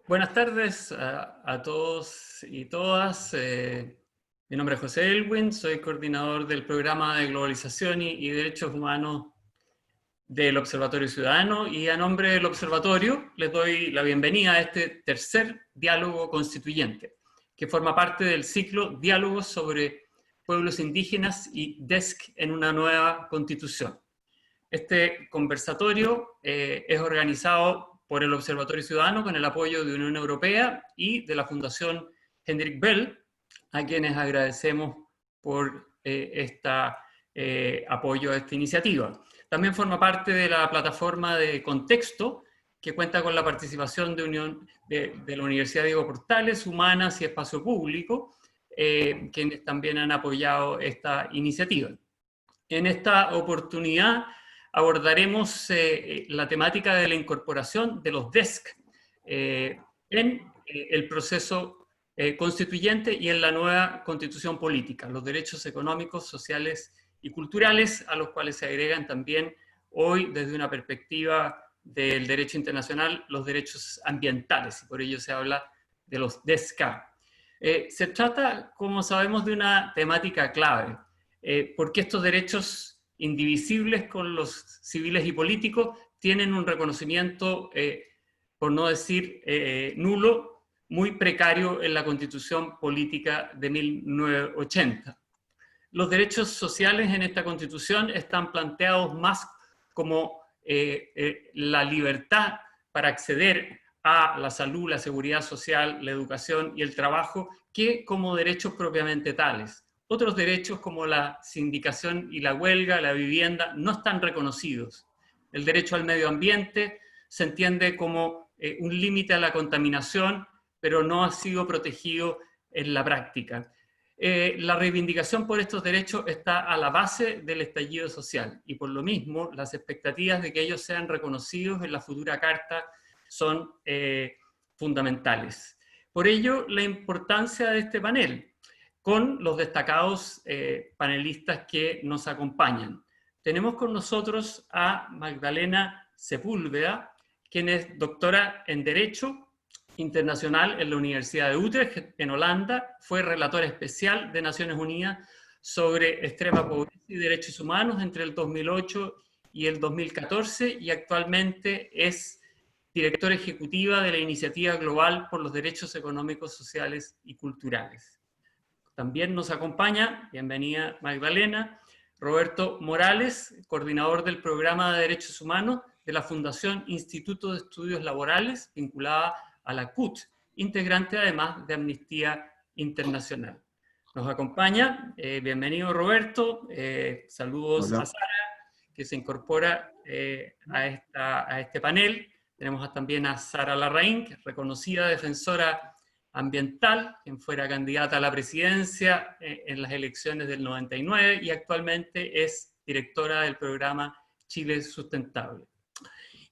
Buenas tardes a todos y todas. Mi nombre es José Elwin, soy coordinador del programa de globalización y derechos humanos del Observatorio Ciudadano, y a nombre del Observatorio les doy la bienvenida a este tercer diálogo constituyente, que forma parte del ciclo Diálogos sobre pueblos indígenas y DESC en una nueva constitución. Este conversatorio es organizado por el Observatorio Ciudadano con el apoyo de Unión Europea y de la Fundación Hendrik Bell, a quienes agradecemos por apoyo a esta iniciativa. También forma parte de la plataforma de Contexto, que cuenta con la participación de la Universidad Diego Portales, Humanas y Espacio Público, quienes también han apoyado esta iniciativa. En esta oportunidad abordaremos la temática de la incorporación de los DESC en el proceso constituyente y en la nueva constitución política, los derechos económicos, sociales y culturales, a los cuales se agregan también hoy, desde una perspectiva del derecho internacional, los derechos ambientales, y por ello se habla de los DESCA. Se trata, como sabemos, de una temática clave, porque estos derechos indivisibles con los civiles y políticos tienen un reconocimiento, por no decir nulo, muy precario en la Constitución Política de 1980. Los derechos sociales en esta Constitución están planteados más como la libertad para acceder a la salud, la seguridad social, la educación y el trabajo, que como derechos propiamente tales. Otros derechos como la sindicación y la huelga, la vivienda, no están reconocidos. El derecho al medio ambiente se entiende como un límite a la contaminación, pero no ha sido protegido en la práctica. La reivindicación por estos derechos está a la base del estallido social, y por lo mismo las expectativas de que ellos sean reconocidos en la futura Carta son fundamentales. Por ello, la importancia de este panel, con los destacados panelistas que nos acompañan. Tenemos con nosotros a Magdalena Sepúlveda, quien es doctora en Derecho Internacional en la Universidad de Utrecht, en Holanda. Fue relatora especial de Naciones Unidas sobre extrema pobreza y derechos humanos entre el 2008 y el 2014, y actualmente es directora ejecutiva de la Iniciativa Global por los Derechos Económicos, Sociales y Culturales. También nos acompaña, bienvenida Magdalena, Roberto Morales, coordinador del Programa de Derechos Humanos de la Fundación Instituto de Estudios Laborales, vinculada a la CUT, integrante además de Amnistía Internacional. Nos acompaña, bienvenido Roberto, saludos. Hola. A Sara, que se incorpora a este panel. Tenemos también a Sara Larraín, que es reconocida defensora ambiental, quien fuera candidata a la presidencia en las elecciones del 99 y actualmente es directora del programa Chile Sustentable.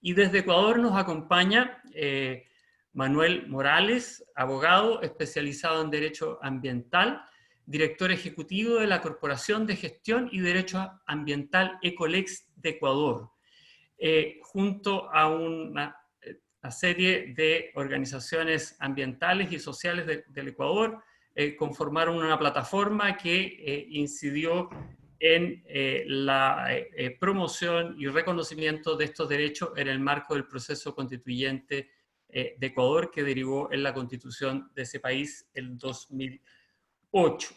Y desde Ecuador nos acompaña Manuel Morales, abogado especializado en Derecho Ambiental, director ejecutivo de la Corporación de Gestión y Derecho Ambiental Ecolex de Ecuador, junto a una serie de organizaciones ambientales y sociales del Ecuador, conformaron una plataforma que incidió en la promoción y reconocimiento de estos derechos en el marco del proceso constituyente de Ecuador, que derivó en la constitución de ese país el 2008.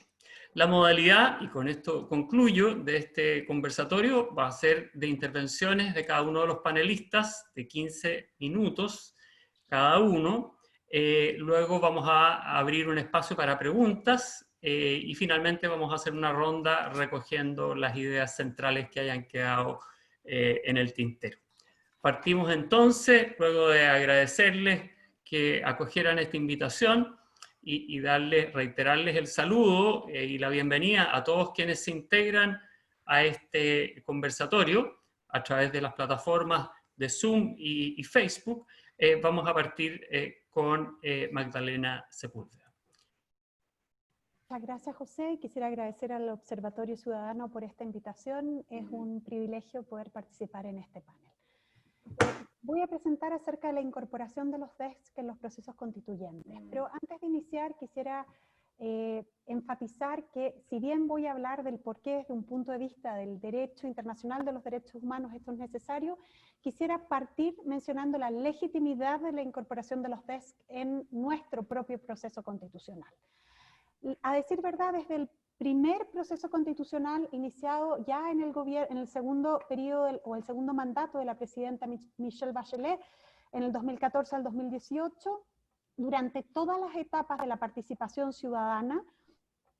La modalidad, y con esto concluyo, de este conversatorio va a ser de intervenciones de cada uno de los panelistas de 15 minutos cada uno. Luego vamos a abrir un espacio para preguntas y finalmente vamos a hacer una ronda recogiendo las ideas centrales que hayan quedado en el tintero. Partimos entonces, luego de agradecerles que acogieran esta invitación y reiterarles el saludo y la bienvenida a todos quienes se integran a este conversatorio a través de las plataformas de Zoom y Facebook. Vamos a partir con Magdalena Sepúlveda. Muchas gracias, José. Quisiera agradecer al Observatorio Ciudadano por esta invitación. Es un privilegio poder participar en este panel. Voy a presentar acerca de la incorporación de los DESC en los procesos constituyentes. Pero antes de iniciar quisiera enfatizar que si bien voy a hablar del por qué desde un punto de vista del derecho internacional de los derechos humanos esto es necesario, quisiera partir mencionando la legitimidad de la incorporación de los DESC en nuestro propio proceso constitucional. A decir verdad, desde el primer proceso constitucional iniciado ya en el segundo periodo o el segundo mandato de la presidenta Michelle Bachelet en el 2014 al 2018, durante todas las etapas de la participación ciudadana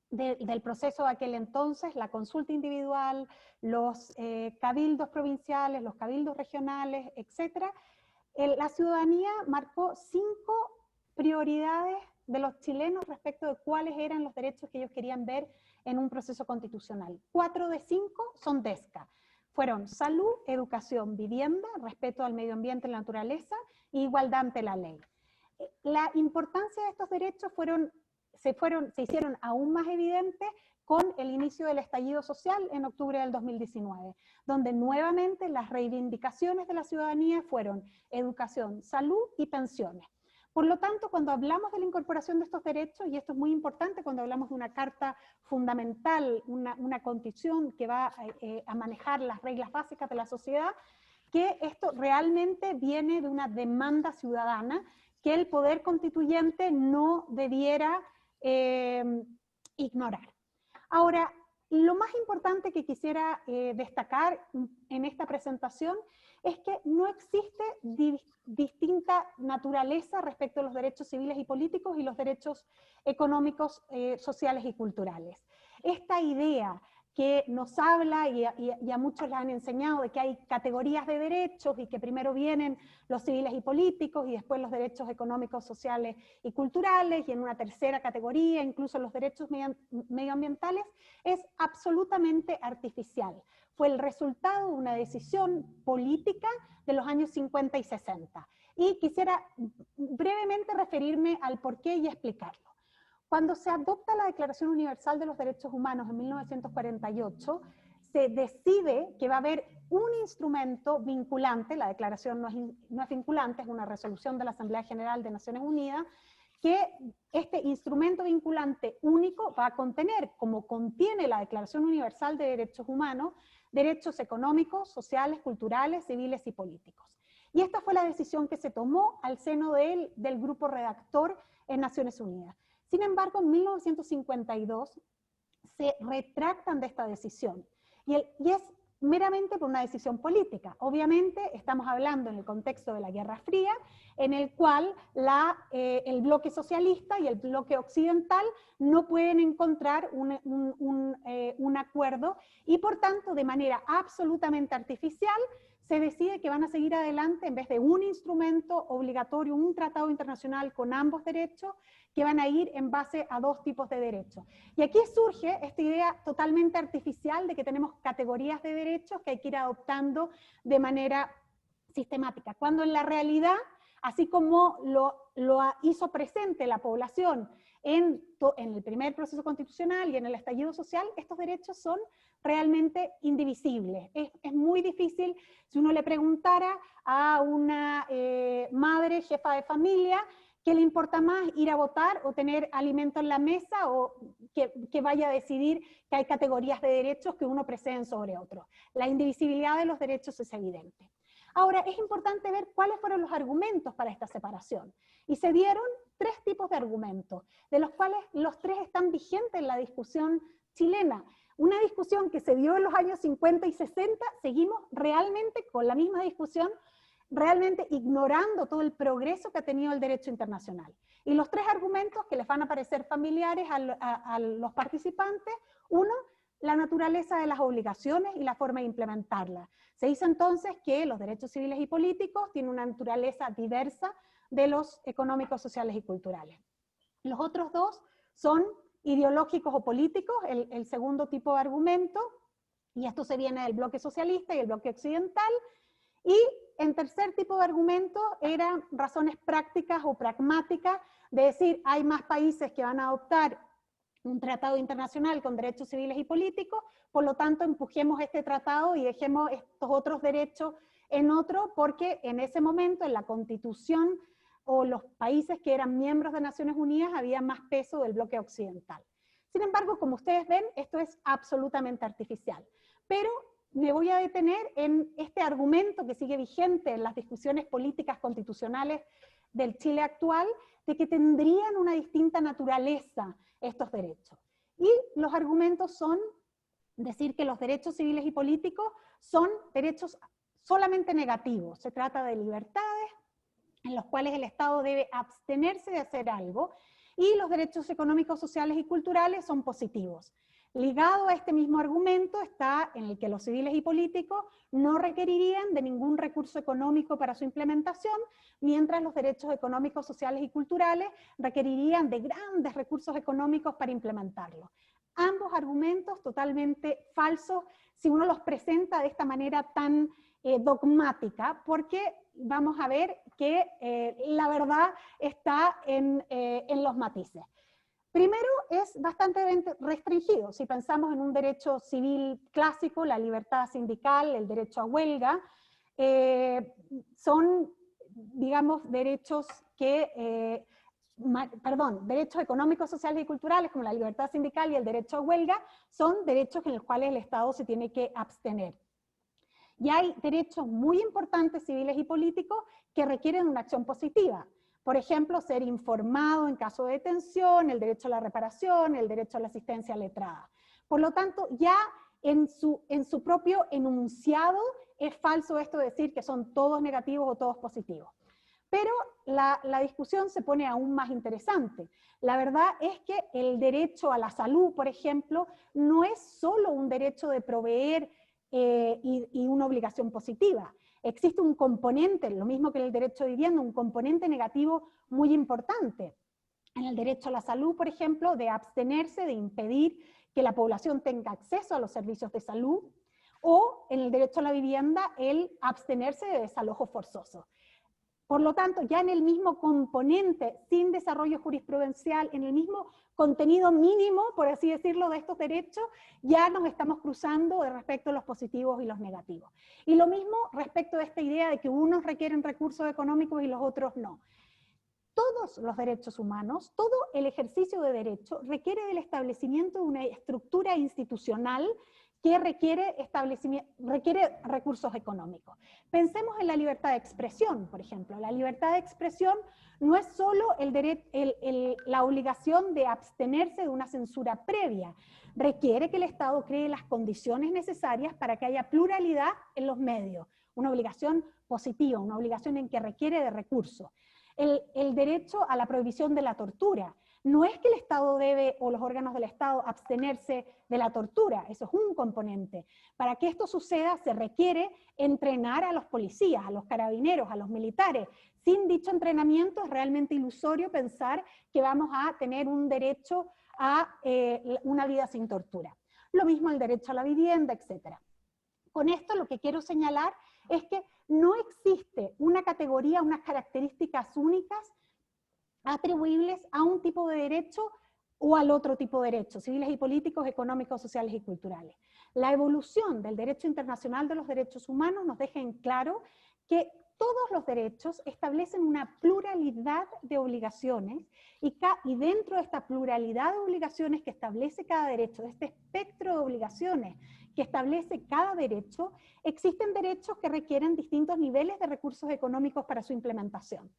del proceso de aquel entonces, la consulta individual, los cabildos provinciales, los cabildos regionales, etc., la ciudadanía marcó 5 prioridades de los chilenos respecto de cuáles eran los derechos que ellos querían ver en un proceso constitucional. 4 de 5 son DESCA. Fueron salud, educación, vivienda, respeto al medio ambiente y la naturaleza, e igualdad ante la ley. La importancia de estos derechos se hicieron aún más evidentes con el inicio del estallido social en octubre del 2019, donde nuevamente las reivindicaciones de la ciudadanía fueron educación, salud y pensiones. Por lo tanto, cuando hablamos de la incorporación de estos derechos, y esto es muy importante cuando hablamos de una carta fundamental, una constitución que va a manejar las reglas básicas de la sociedad, que esto realmente viene de una demanda ciudadana que el poder constituyente no debiera ignorar. Ahora, lo más importante que quisiera destacar en esta presentación es que no existe distinta naturaleza respecto a los derechos civiles y políticos y los derechos económicos, sociales y culturales. Esta idea que nos habla, y a muchos les han enseñado, de que hay categorías de derechos y que primero vienen los civiles y políticos y después los derechos económicos, sociales y culturales, y en una tercera categoría incluso los derechos medioambientales, es absolutamente artificial. Fue el resultado de una decisión política de los años 50 y 60. Y quisiera brevemente referirme al porqué y explicarlo. Cuando se adopta la Declaración Universal de los Derechos Humanos en 1948, se decide que va a haber un instrumento vinculante, la declaración no es vinculante, es una resolución de la Asamblea General de Naciones Unidas, que este instrumento vinculante único va a contener, como contiene la Declaración Universal de Derechos Humanos, derechos económicos, sociales, culturales, civiles y políticos. Y esta fue la decisión que se tomó al seno del grupo redactor en Naciones Unidas. Sin embargo, en 1952 se retractan de esta decisión, y es meramente por una decisión política. Obviamente estamos hablando en el contexto de la Guerra Fría, en el cual el bloque socialista y el bloque occidental no pueden encontrar un acuerdo, y por tanto, de manera absolutamente artificial, se decide que van a seguir adelante en vez de un instrumento obligatorio, un tratado internacional con ambos derechos, que van a ir en base a 2 tipos de derechos. Y aquí surge esta idea totalmente artificial de que tenemos categorías de derechos que hay que ir adoptando de manera sistemática, cuando en la realidad, así como lo hizo presente la población en el primer proceso constitucional y en el estallido social, estos derechos son realmente indivisibles. Es muy difícil, si uno le preguntara a una madre, jefa de familia, ¿qué le importa más, ir a votar o tener alimento en la mesa, o que vaya a decidir que hay categorías de derechos que uno preceden sobre otros? La indivisibilidad de los derechos es evidente. Ahora, es importante ver cuáles fueron los argumentos para esta separación. Y se dieron 3 tipos de argumentos, de los cuales los 3 están vigentes en la discusión chilena. Una discusión que se dio en los años 50 y 60, seguimos realmente con la misma discusión, realmente ignorando todo el progreso que ha tenido el derecho internacional. Y los 3 argumentos que les van a parecer familiares a los participantes: 1, la naturaleza de las obligaciones y la forma de implementarlas. Se dice entonces que los derechos civiles y políticos tienen una naturaleza diversa de los económicos, sociales y culturales. Los otros 2 son ideológicos o políticos, el segundo tipo de argumento, y esto se viene del bloque socialista y el bloque occidental. Y en tercer tipo de argumento eran razones prácticas o pragmáticas, de decir, hay más países que van a adoptar un tratado internacional con derechos civiles y políticos, por lo tanto empujemos este tratado y dejemos estos otros derechos en otro porque en ese momento en la Constitución o los países que eran miembros de Naciones Unidas había más peso del bloque occidental. Sin embargo, como ustedes ven, esto es absolutamente artificial. Pero me voy a detener en este argumento que sigue vigente en las discusiones políticas constitucionales del Chile actual, de que tendrían una distinta naturaleza estos derechos. Y los argumentos son decir que los derechos civiles y políticos son derechos solamente negativos. Se trata de libertades en los cuales el Estado debe abstenerse de hacer algo, y los derechos económicos, sociales y culturales son positivos. Ligado a este mismo argumento está en el que los civiles y políticos no requerirían de ningún recurso económico para su implementación, mientras los derechos económicos, sociales y culturales requerirían de grandes recursos económicos para implementarlos. Ambos argumentos totalmente falsos si uno los presenta de esta manera tan dogmática, porque vamos a ver que la verdad está en los matices. Primero, es bastante restringido. Si pensamos en un derecho civil clásico, la libertad sindical, el derecho a huelga, son, digamos, derechos que, derechos económicos, sociales y culturales, como la libertad sindical y el derecho a huelga, son derechos en los cuales el Estado se tiene que abstener. Y hay derechos muy importantes civiles y políticos que requieren una acción positiva. Por ejemplo, ser informado en caso de detención, el derecho a la reparación, el derecho a la asistencia letrada. Por lo tanto, ya en su propio enunciado es falso esto de decir que son todos negativos o todos positivos. Pero la discusión se pone aún más interesante. La verdad es que el derecho a la salud, por ejemplo, no es solo un derecho de proveer y una obligación positiva. Existe un componente, lo mismo que en el derecho de vivienda, un componente negativo muy importante. En el derecho a la salud, por ejemplo, de abstenerse, de impedir que la población tenga acceso a los servicios de salud, o en el derecho a la vivienda, el abstenerse de desalojo forzoso. Por lo tanto, ya en el mismo componente, sin desarrollo jurisprudencial, en el mismo contenido mínimo, por así decirlo, de estos derechos, ya nos estamos cruzando respecto a los positivos y los negativos. Y lo mismo respecto de esta idea de que unos requieren recursos económicos y los otros no. Todos los derechos humanos, todo el ejercicio de derecho requiere del establecimiento de una estructura institucional que requiere recursos económicos. Pensemos en la libertad de expresión, por ejemplo. La libertad de expresión no es solo la obligación de abstenerse de una censura previa, requiere que el Estado cree las condiciones necesarias para que haya pluralidad en los medios, una obligación positiva, una obligación en que requiere de recursos. El derecho a la prohibición de la tortura. No es que el Estado debe, o los órganos del Estado, abstenerse de la tortura, eso es un componente. Para que esto suceda se requiere entrenar a los policías, a los carabineros, a los militares. Sin dicho entrenamiento es realmente ilusorio pensar que vamos a tener un derecho a una vida sin tortura. Lo mismo el derecho a la vivienda, etc. Con esto lo que quiero señalar es que no existe una categoría, unas características únicas atribuibles a un tipo de derecho o al otro tipo de derechos, civiles y políticos, económicos, sociales y culturales. La evolución del derecho internacional de los derechos humanos nos deja en claro que todos los derechos establecen una pluralidad de obligaciones y dentro de esta pluralidad de obligaciones que establece cada derecho, de este espectro de obligaciones que establece cada derecho, existen derechos que requieren distintos niveles de recursos económicos para su implementación.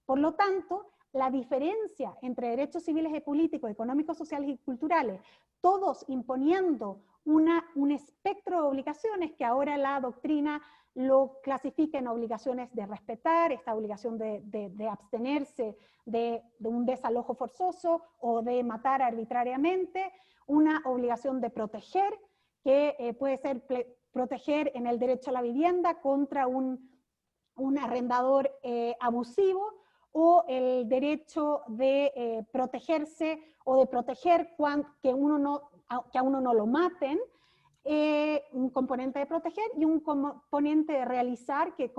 Por lo tanto, la diferencia entre derechos civiles y políticos, económicos, sociales y culturales, todos imponiendo un espectro de obligaciones que ahora la doctrina lo clasifica en obligaciones de respetar, esta obligación de abstenerse de un desalojo forzoso o de matar arbitrariamente, una obligación de proteger, que puede ser proteger en el derecho a la vivienda contra un arrendador abusivo, o el derecho de protegerse o de proteger que a uno no lo maten, un componente de proteger y un componente de realizar que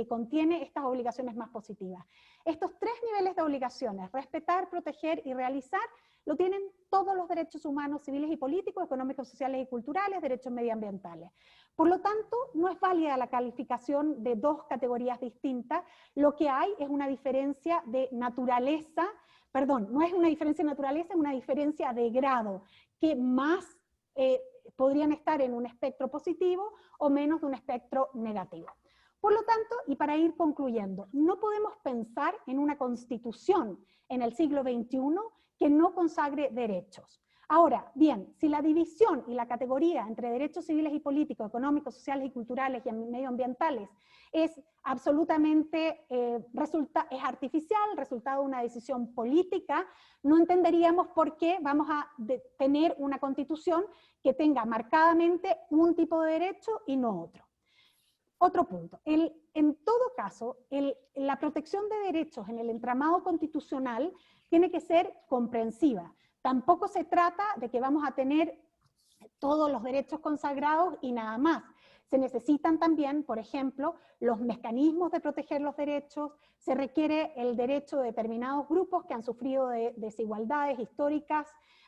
contiene estas obligaciones más positivas. Estos tres niveles de obligaciones, respetar, proteger y realizar, lo tienen todos los derechos humanos, civiles y políticos, económicos, sociales y culturales, derechos medioambientales. Por lo tanto, no es válida la calificación de dos categorías distintas, lo que hay es una diferencia de naturaleza, perdón, no es una diferencia de naturaleza, es una diferencia de grado, que más podrían estar en un espectro positivo o menos de un espectro negativo. Por lo tanto, y para ir concluyendo, no podemos pensar en una constitución en el siglo XXI que no consagre derechos. Ahora, bien, si la división y la categoría entre derechos civiles y políticos, económicos, sociales y culturales y medioambientales es absolutamente, es artificial, resultado de una decisión política, no entenderíamos por qué vamos a tener una constitución que tenga marcadamente un tipo de derecho y no otro. Otro punto, en todo caso, la protección de derechos en el entramado constitucional tiene que ser comprensiva. Tampoco se trata de que vamos a tener todos los derechos consagrados y nada más. Se necesitan también, por ejemplo, los mecanismos de proteger los derechos, se requiere el derecho de determinados grupos que han sufrido de desigualdades históricas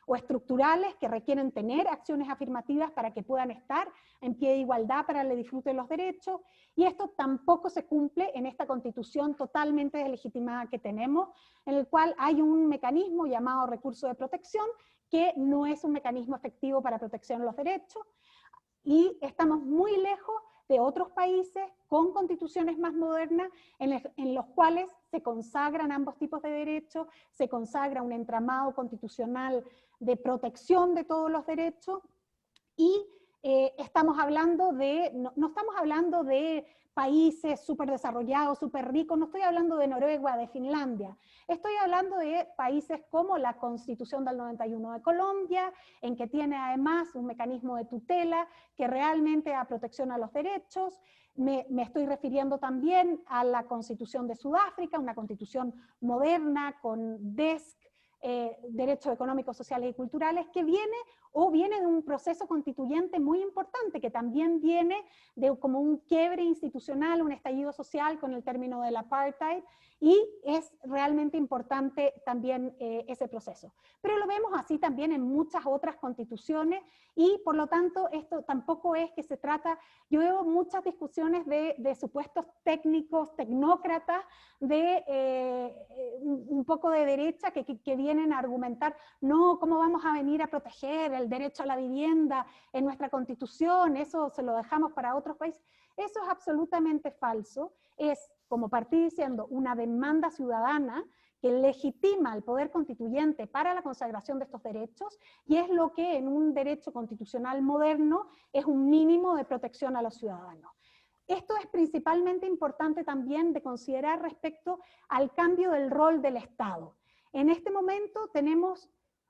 o estructurales que requieren tener acciones afirmativas para que puedan estar en pie de igualdad para el disfrute de los derechos, y esto tampoco se cumple en esta constitución totalmente deslegitimada que tenemos, en el cual hay un mecanismo llamado recurso de protección, que no es un mecanismo efectivo para protección de los derechos, y estamos muy lejos de otros países con constituciones más modernas en los cuales se consagran ambos tipos de derechos, se consagra un entramado constitucional de protección de todos los derechos, y estamos hablando de, no estamos hablando de países súper desarrollados, súper ricos, no estoy hablando de Noruega, de Finlandia, estoy hablando de países como la Constitución del 91 de Colombia, en que tiene además un mecanismo de tutela que realmente da protección a los derechos. Me estoy refiriendo también a la Constitución de Sudáfrica, una constitución moderna con derechos económicos, sociales y culturales, que viene de un proceso constituyente muy importante, que también viene de como un quiebre institucional, un estallido social con el término del apartheid, y es realmente importante también ese proceso. Pero lo vemos así también en muchas otras constituciones, y por lo tanto esto tampoco es que se trata, yo veo muchas discusiones de supuestos técnicos, tecnócratas, un poco de derecha que vienen a argumentar, no, ¿cómo vamos a venir a proteger el derecho a la vivienda en nuestra constitución? Eso se lo dejamos para otros países. Eso es absolutamente falso, es, como partí diciendo, una demanda ciudadana que legitima al poder constituyente para la consagración de estos derechos, y es lo que en un derecho constitucional moderno es un mínimo de protección a los ciudadanos. Esto es principalmente importante también de considerar respecto al cambio del rol del Estado. En este momento tenemos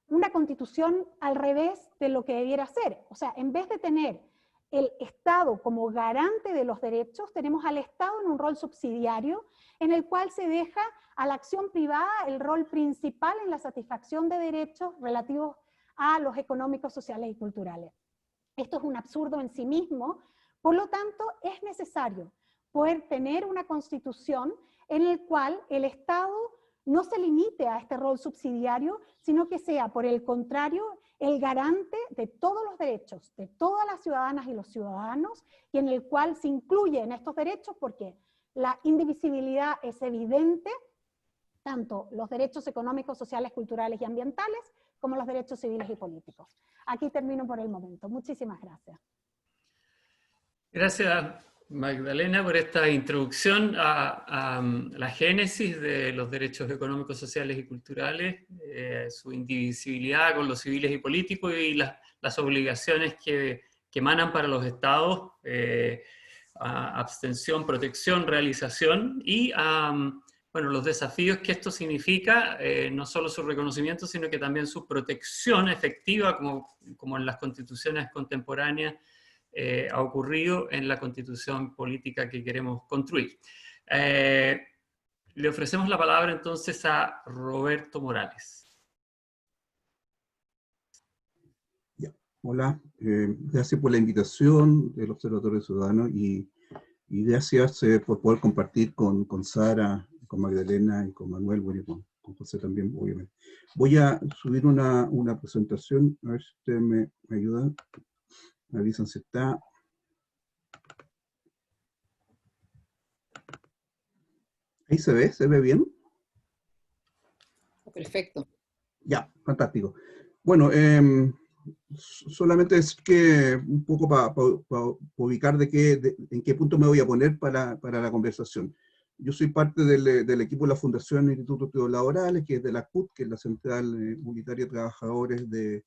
una constitución al revés de lo que debiera ser. O sea, en vez de tener el Estado como garante de los derechos, tenemos al Estado en un rol subsidiario, en el cual se deja a la acción privada el rol principal en la satisfacción de derechos relativos a los económicos, sociales y culturales. Esto es un absurdo en sí mismo. Por lo tanto, es necesario poder tener una constitución en la cual el Estado no se limite a este rol subsidiario, sino que sea, por el contrario, el garante de todos los derechos de todas las ciudadanas y los ciudadanos, y en el cual se incluyen estos derechos porque la indivisibilidad es evidente, tanto los derechos económicos, sociales, culturales y ambientales, como los derechos civiles y políticos. Aquí termino por el momento. Muchísimas gracias. Gracias, Magdalena, por esta introducción a la génesis de los derechos económicos, sociales y culturales, su indivisibilidad con los civiles y políticos y las obligaciones que emanan para los estados, abstención, protección, realización, y bueno, los desafíos que esto significa, no solo su reconocimiento, sino que también su protección efectiva, como en las constituciones contemporáneas ha ocurrido en la constitución política que queremos construir. Le ofrecemos la palabra entonces a Roberto Morales. Hola, gracias por la invitación del Observatorio Ciudadano y gracias por poder compartir con Sara, con Magdalena y con Manuel, bueno, y con José también, obviamente. Voy a subir una presentación, a ver si ustedes me ayudan, me avisan si está. Ahí se ve bien. Perfecto. Ya, fantástico. Bueno, solamente decir que un poco para ubicar en qué punto me voy a poner para la conversación. Yo soy parte del equipo de la Fundación Instituto de Estudios Laborales, que es de la CUT, que es la Central Unitaria de Trabajadores de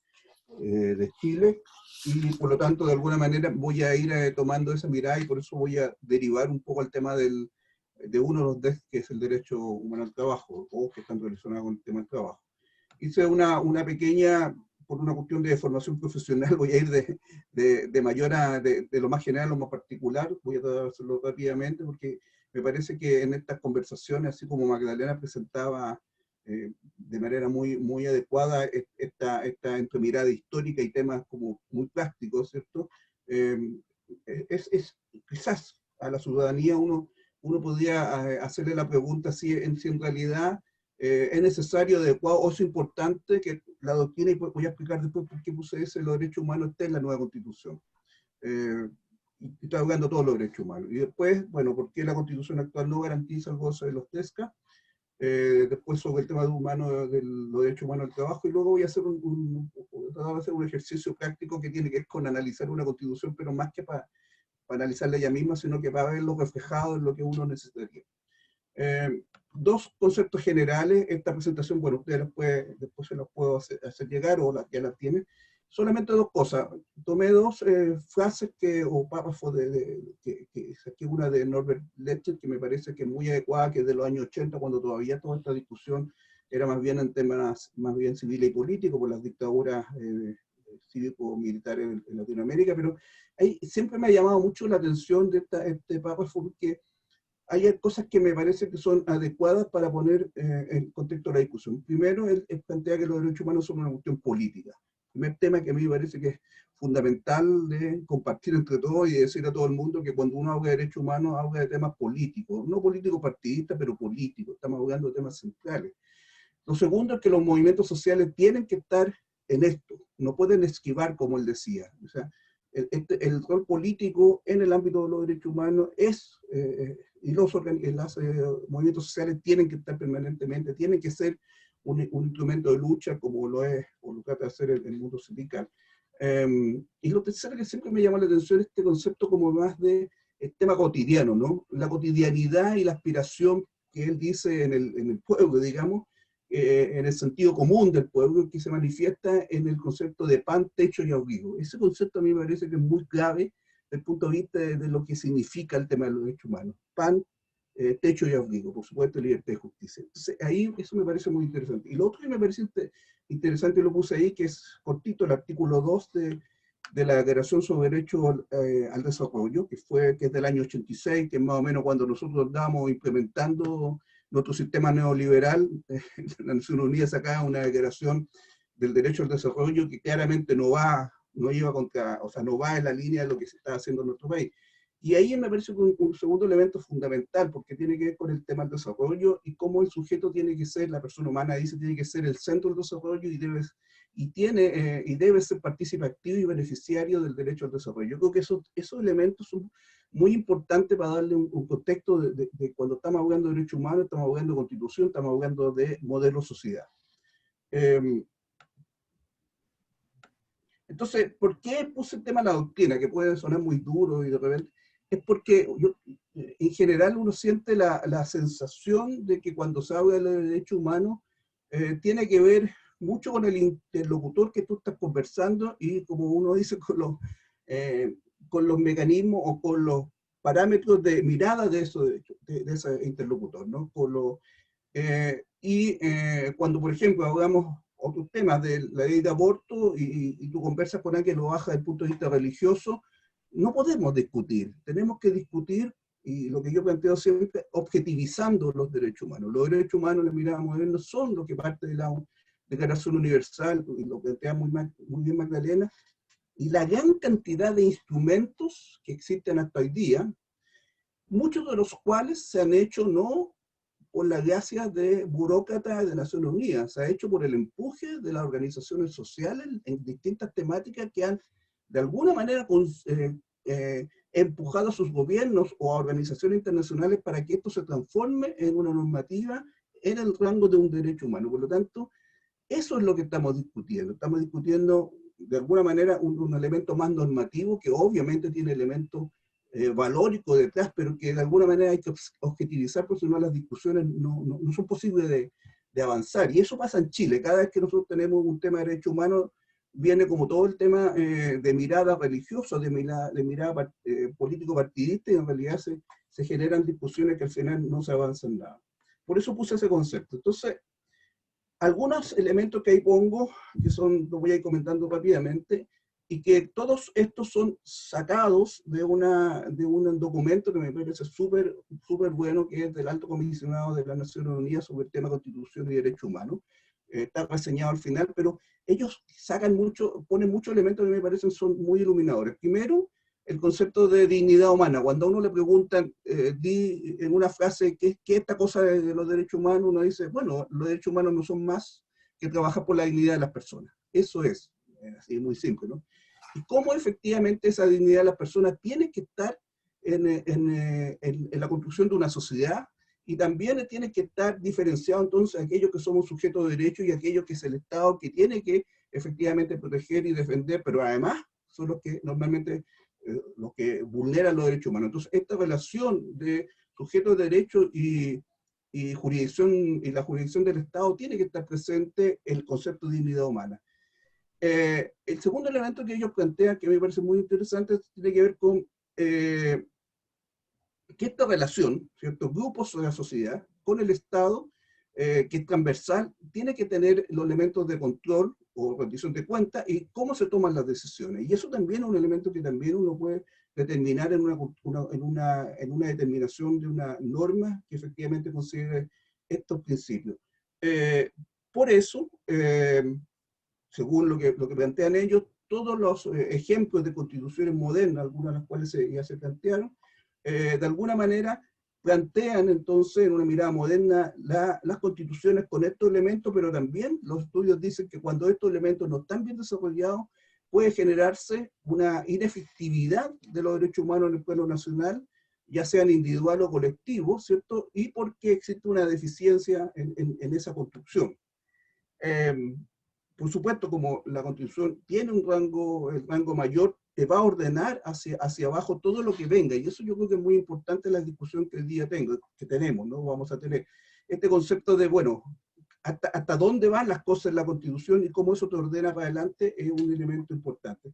Chile, y por lo tanto, de alguna manera, voy a ir tomando esa mirada y por eso voy a derivar un poco al tema de uno de los DES, que es el derecho humano al trabajo, o que están relacionados con el tema del trabajo. Hice una pequeña, por una cuestión de formación profesional, voy a ir de mayor de lo más general a lo más particular, voy a tratar de hacerlo rápidamente, porque me parece que en estas conversaciones, así como Magdalena presentaba de manera muy adecuada esta entremirada histórica y temas como muy prácticos, ¿cierto? Quizás a la ciudadanía uno podría hacerle la pregunta si en realidad es necesario, adecuado o es importante que la doctrina, y voy a explicar después por qué puse ese, los derechos humanos esté en la nueva Constitución. Y está hablando de todos los derechos humanos. Y después, bueno, por qué la Constitución actual no garantiza el goce de los TESCA. Después sobre el tema de los derechos humanos del trabajo, y luego voy a hacer un ejercicio práctico que tiene que ver con analizar una Constitución, pero más que para analizarla ella misma, sino que para verlo reflejado en lo que uno necesitaría. Dos conceptos generales, esta presentación, bueno, ustedes después se los puedo hacer llegar, o ya las tienen. Solamente dos cosas. Tomé dos frases o párrafos que saqué, una de Norbert Lecher, que me parece que es muy adecuada, que es de los años 80, cuando todavía toda esta discusión era más bien en temas más bien civiles y políticos, por las dictaduras cívico-militares en Latinoamérica, pero ahí siempre me ha llamado mucho la atención de este párrafo, porque hay cosas que me parece que son adecuadas para poner en contexto la discusión. Primero, él plantea que los derechos humanos son una cuestión política. El primer tema que a mí me parece que es fundamental de compartir entre todos y decir a todo el mundo que cuando uno habla de derechos humanos, habla de temas políticos, no políticos partidistas, pero políticos. Estamos hablando de temas centrales. Lo segundo es que los movimientos sociales tienen que estar en esto, no pueden esquivar, como él decía. O sea, el rol político en el ámbito de los derechos humanos y los movimientos sociales tienen que estar permanentemente, tienen que ser un instrumento de lucha como lo es, o lo trata de hacer el mundo sindical. Y lo tercero que siempre me llama la atención es este concepto como más de el tema cotidiano, ¿no? La cotidianidad y la aspiración que él dice en el pueblo, digamos, en el sentido común del pueblo, que se manifiesta en el concepto de pan, techo y abrigo. Ese concepto a mí me parece que es muy clave desde el punto de vista de lo que significa el tema de los derechos humanos. Pan, techo y abrigo, por supuesto, libertad y justicia. Entonces, ahí eso me parece muy interesante. Y lo otro que me parece interesante, lo puse ahí, que es cortito, el artículo 2 de la Declaración sobre Derecho al Desarrollo, que es del año 86, que es más o menos cuando nosotros estábamos implementando nuestro sistema neoliberal. La Naciones Unidas sacaba una declaración del derecho al desarrollo que claramente no va en la línea de lo que se está haciendo en nuestro país. Y ahí me parece un segundo elemento fundamental, porque tiene que ver con el tema del desarrollo y cómo el sujeto tiene que ser, la persona humana dice, tiene que ser el centro del desarrollo y debe ser partícipe activo y beneficiario del derecho al desarrollo. Yo creo que esos elementos son muy importantes para darle un contexto de cuando estamos hablando de derechos humanos, estamos hablando de constitución, estamos hablando de modelo sociedad. Entonces, ¿por qué puse el tema de la doctrina? Que puede sonar muy duro y de repente, es porque en general uno siente la sensación de que cuando se habla de derechos humanos, tiene que ver mucho con el interlocutor que tú estás conversando y, como uno dice, con los mecanismos o con los parámetros de mirada de ese interlocutor, ¿no? Cuando, por ejemplo, hablamos otros temas de la ley de aborto y tú conversas con alguien que lo baja desde el punto de vista religioso, no podemos discutir. Tenemos que discutir, y lo que yo planteo siempre, objetivizando los derechos humanos. Los derechos humanos, la mirada moderna, son lo que parte de la Declaración Universal, y lo plantea muy bien Magdalena, y la gran cantidad de instrumentos que existen hasta hoy día, muchos de los cuales se han hecho no por la gracia de burócratas de Naciones Unidas, se ha hecho por el empuje de las organizaciones sociales en distintas temáticas que han de alguna manera empujado a sus gobiernos o a organizaciones internacionales para que esto se transforme en una normativa en el rango de un derecho humano. Por lo tanto, eso es lo que estamos discutiendo. Estamos discutiendo de alguna manera un elemento más normativo que obviamente tiene elementos valórico detrás, pero que de alguna manera hay que objetivizar, porque si no las discusiones no son posibles de avanzar. Y eso pasa en Chile. Cada vez que nosotros tenemos un tema de derechos humanos, viene como todo el tema de mirada religiosa, de mirada político-partidista, y en realidad se generan discusiones que al final no se avanzan nada. Por eso puse ese concepto. Entonces, algunos elementos que ahí pongo, que son, los voy a ir comentando rápidamente, y que todos estos son sacados de un documento que me parece súper bueno, que es del Alto Comisionado de las Naciones Unidas sobre el tema de Constitución y Derechos Humanos. Está reseñado al final, pero ellos ponen muchos elementos que me parecen son muy iluminadores. Primero, el concepto de dignidad humana. Cuando a uno le preguntan, di en una frase, ¿qué es esta cosa de los derechos humanos? Uno dice, bueno, los derechos humanos no son más que trabajar por la dignidad de las personas. Eso es, así muy simple, ¿no? Y cómo efectivamente esa dignidad de las personas tiene que estar en la construcción de una sociedad, y también tiene que estar diferenciado entonces aquellos que somos sujetos de derechos y aquellos que es el Estado que tiene que efectivamente proteger y defender, pero además son los que normalmente los que vulneran los derechos humanos. Entonces, esta relación de sujetos de derechos y jurisdicción, y la jurisdicción del Estado, tiene que estar presente el concepto de dignidad humana. El segundo elemento que ellos plantean, que me parece muy interesante, tiene que ver con que esta relación, ciertos grupos de la sociedad, con el Estado, que es transversal, tiene que tener los elementos de control o rendición de cuentas y cómo se toman las decisiones. Y eso también es un elemento que también uno puede determinar en una determinación de una norma que efectivamente considere estos principios. Por eso, según lo que plantean ellos, todos los ejemplos de constituciones modernas, algunas de las cuales ya se plantearon, de alguna manera plantean entonces en una mirada moderna las constituciones con estos elementos, pero también los estudios dicen que cuando estos elementos no están bien desarrollados, puede generarse una inefectividad de los derechos humanos en el plano nacional, ya sean individual o colectivo, ¿cierto? Y porque existe una deficiencia en esa construcción. Por supuesto, como la Constitución tiene el rango mayor, te va a ordenar hacia abajo todo lo que venga, y eso yo creo que es muy importante en la discusión que hoy día tenemos, ¿no? Vamos a tener este concepto de, bueno, hasta dónde van las cosas en la Constitución y cómo eso te ordena para adelante es un elemento importante.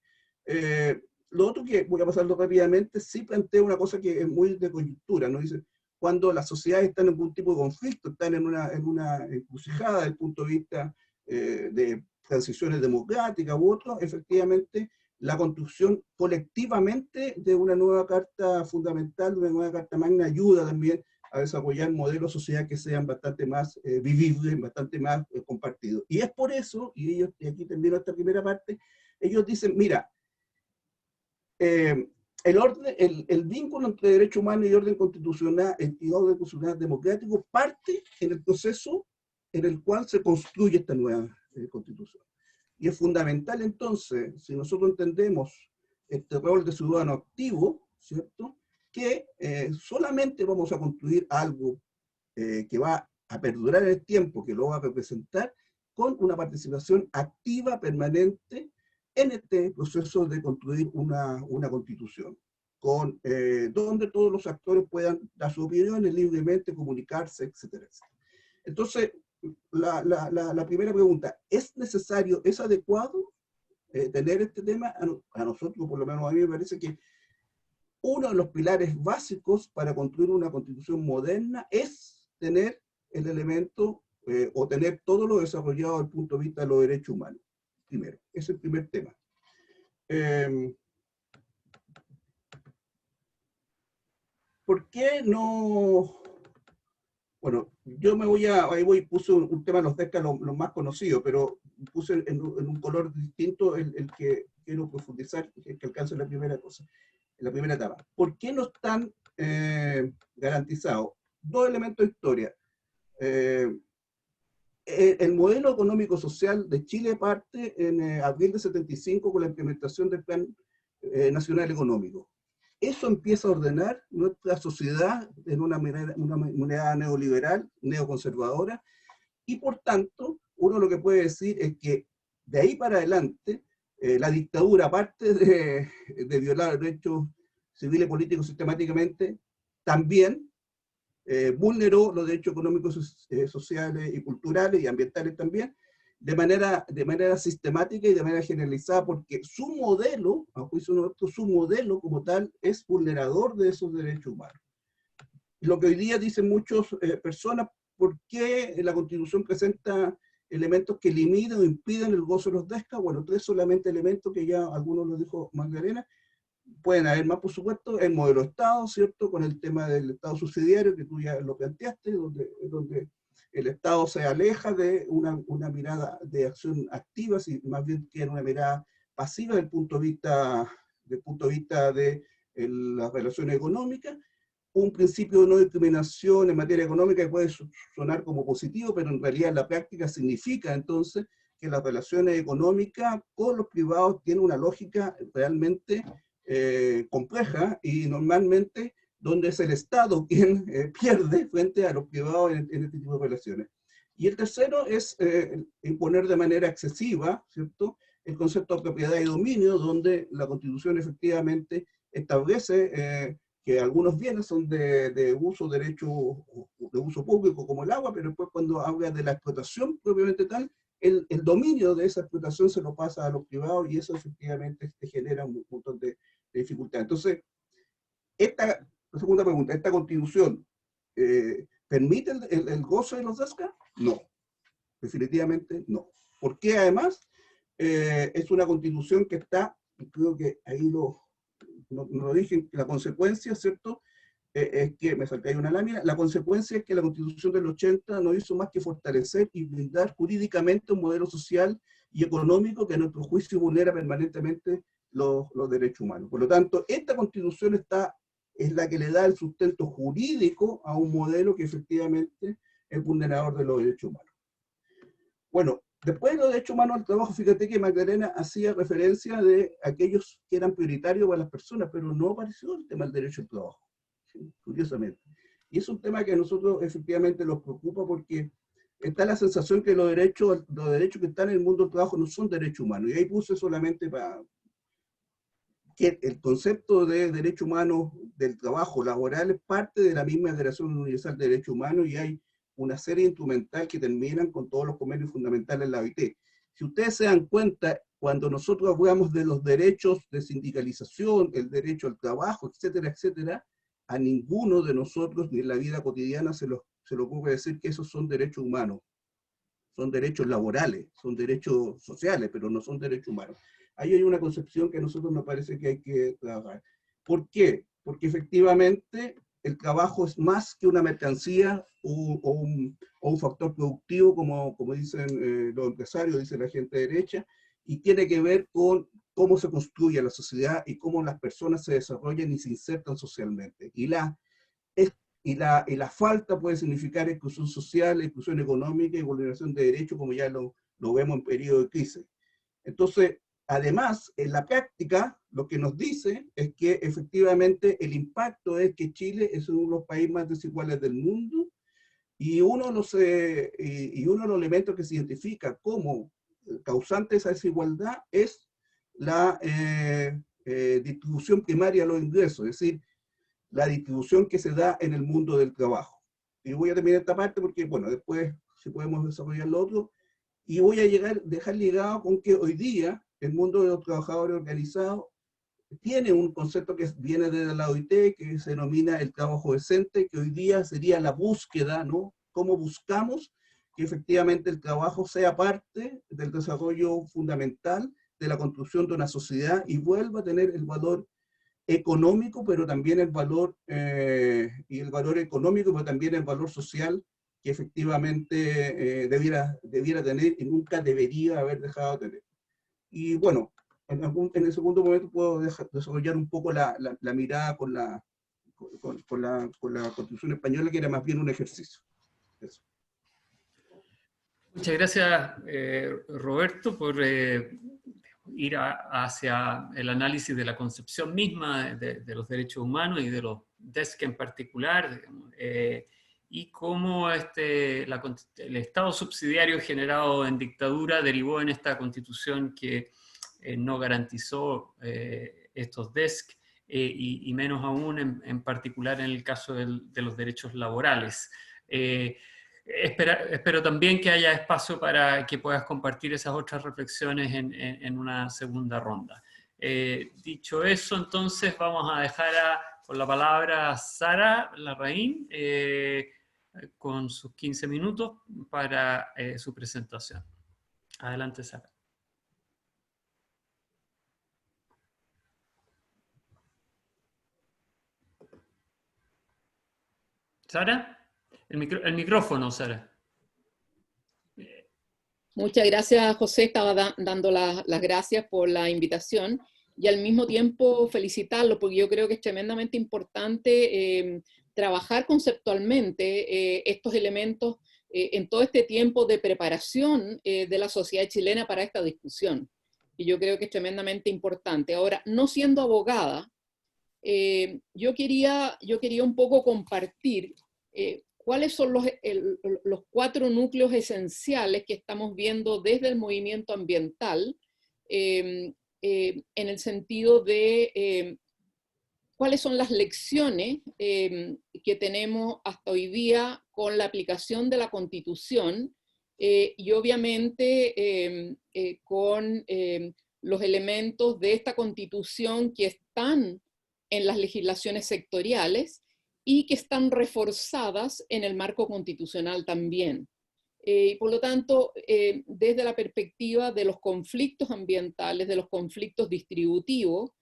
Lo otro que voy a pasarlo rápidamente, sí plantea una cosa que es muy de coyuntura, ¿no? Dice, cuando las sociedades están en algún tipo de conflicto, están en una encrucijada desde el punto de vista de transiciones democráticas u otros, efectivamente la construcción colectivamente de una nueva carta fundamental, de una nueva carta magna, ayuda también a desarrollar modelos de sociedad que sean bastante más vivibles, bastante más compartidos. Y es por eso, y aquí termino esta primera parte, ellos dicen, mira, el vínculo entre derecho humano y orden constitucional y orden constitucional democrático parte en el proceso en el cual se construye esta nueva constitución. Y es fundamental entonces, si nosotros entendemos este rol de ciudadano activo, ¿cierto?, que solamente vamos a construir algo que va a perdurar en el tiempo, que lo va a representar, con una participación activa, permanente, en este proceso de construir una constitución, donde todos los actores puedan dar sus opiniones libremente, comunicarse, etcétera, etcétera. Entonces, la primera pregunta, ¿es necesario, es adecuado tener este tema? A nosotros, por lo menos a mí me parece que uno de los pilares básicos para construir una constitución moderna es tener el elemento o tener todo lo desarrollado desde el punto de vista de los derechos humanos. Primero, ese es el primer tema. ¿Por qué no Bueno, yo puse un tema de los DESCA, los más conocidos, pero puse en un color distinto el que quiero profundizar, el que alcanzo la primera cosa, la primera etapa. ¿Por qué no están garantizados? Dos elementos de historia. El modelo económico-social de Chile parte en abril de 75 con la implementación del Plan Nacional Económico. Eso empieza a ordenar nuestra sociedad en una mirada neoliberal, neoconservadora, y por tanto, uno lo que puede decir es que de ahí para adelante, la dictadura, aparte de violar derechos civiles y políticos sistemáticamente, también vulneró los derechos económicos, sociales y culturales y ambientales también, de manera sistemática y de manera generalizada, porque su modelo, a juicio nuestro, su modelo como tal es vulnerador de esos derechos humanos. Lo que hoy día dicen muchas personas, ¿por qué la Constitución presenta elementos que limitan o impiden el gozo de los DESCA? Bueno, tres solamente elementos que ya algunos lo dijo Magdalena. Pueden haber más, por supuesto, el modelo de Estado, ¿cierto? Con el tema del Estado subsidiario, que tú ya lo planteaste, donde el Estado se aleja de una mirada de acción activa, si más bien tiene una mirada pasiva desde el punto de vista de las relaciones económicas. Un principio de no discriminación en materia económica que puede sonar como positivo, pero en realidad en la práctica significa entonces que las relaciones económicas con los privados tienen una lógica realmente compleja y normalmente donde es el Estado quien pierde frente a los privados en este tipo de relaciones. Y el tercero es imponer de manera excesiva, ¿cierto?, el concepto de propiedad y dominio, donde la Constitución efectivamente establece que algunos bienes son de uso, derecho de uso público como el agua, pero después cuando habla de la explotación propiamente tal, el dominio de esa explotación se lo pasa a los privados y eso efectivamente genera un montón de dificultades. Entonces, la segunda pregunta, ¿esta Constitución permite el gozo de los DESCA? No, definitivamente no. ¿Por qué además? Es una Constitución que está, y creo que ahí no lo dije, la consecuencia, ¿cierto?, es que, me salté ahí una lámina, la consecuencia es que la Constitución del 80 no hizo más que fortalecer y blindar jurídicamente un modelo social y económico que a nuestro juicio vulnera permanentemente los derechos humanos. Por lo tanto, esta Constitución es la que le da el sustento jurídico a un modelo que efectivamente es vulnerador de los derechos humanos. Bueno, después de los derechos humanos al trabajo, fíjate que Magdalena hacía referencia de aquellos que eran prioritarios para las personas, pero no apareció el tema del derecho al trabajo, ¿sí?, curiosamente. Y es un tema que a nosotros efectivamente nos preocupa porque está la sensación que los derechos que están en el mundo del trabajo no son derechos humanos. Y ahí puse solamente para que el concepto de derecho humano del trabajo laboral es parte de la misma Declaración Universal de Derechos Humanos y hay una serie instrumental que terminan con todos los convenios fundamentales de la OIT. Si ustedes se dan cuenta, cuando nosotros hablamos de los derechos de sindicalización, el derecho al trabajo, etcétera, etcétera, a ninguno de nosotros ni en la vida cotidiana se le ocurre decir que esos son derechos humanos. Son derechos laborales, son derechos sociales, pero no son derechos humanos. Ahí hay una concepción que a nosotros nos parece que hay que trabajar. ¿Por qué? Porque efectivamente el trabajo es más que una mercancía o un factor productivo, como dicen los empresarios, dice la gente derecha, y tiene que ver con cómo se construye la sociedad y cómo las personas se desarrollan y se insertan socialmente. Y la falta puede significar exclusión social, exclusión económica y vulneración de derechos, como ya lo vemos en periodo de crisis. Entonces, además, en la práctica, lo que nos dice es que efectivamente el impacto es que Chile es uno de los países más desiguales del mundo y uno de los elementos que se identifica como causante de esa desigualdad es la distribución primaria de los ingresos, es decir, la distribución que se da en el mundo del trabajo. Y voy a terminar esta parte porque, bueno, después si podemos desarrollar lo otro, y voy a dejar ligado con que hoy día el mundo de los trabajadores organizados tiene un concepto que viene de la OIT, que se denomina el trabajo decente, que hoy día sería la búsqueda, ¿no? Cómo buscamos que efectivamente el trabajo sea parte del desarrollo fundamental de la construcción de una sociedad y vuelva a tener el valor económico, pero también el valor, y el valor económico, pero también el valor social que efectivamente debiera tener y nunca debería haber dejado de tener. Y bueno, en el segundo momento puedo desarrollar un poco la mirada con la Constitución española, que era más bien un ejercicio. Eso. Muchas gracias, Roberto, por ir hacia el análisis de la concepción misma de los derechos humanos y de los DESC en particular, y cómo el Estado subsidiario generado en dictadura derivó en esta Constitución que no garantizó estos DESC, y menos aún en particular en el caso de los derechos laborales. Espero también que haya espacio para que puedas compartir esas otras reflexiones en una segunda ronda. Dicho eso, entonces vamos a dejar con la palabra a Sara Larraín, con sus 15 minutos para su presentación. Adelante, Sara. ¿Sara? El micrófono, Sara. Muchas gracias, José. Estaba dando las gracias por la invitación y al mismo tiempo felicitarlo, porque yo creo que es tremendamente importante trabajar conceptualmente estos elementos en todo este tiempo de preparación de la sociedad chilena para esta discusión. Y yo creo que es tremendamente importante. Ahora, no siendo abogada, yo quería un poco compartir cuáles son los 4 núcleos esenciales que estamos viendo desde el movimiento ambiental, en el sentido de cuáles son las lecciones que tenemos hasta hoy día con la aplicación de la Constitución, y obviamente con los elementos de esta Constitución que están en las legislaciones sectoriales y que están reforzadas en el marco constitucional también. Por lo tanto, desde la perspectiva de los conflictos ambientales, de los conflictos distributivos,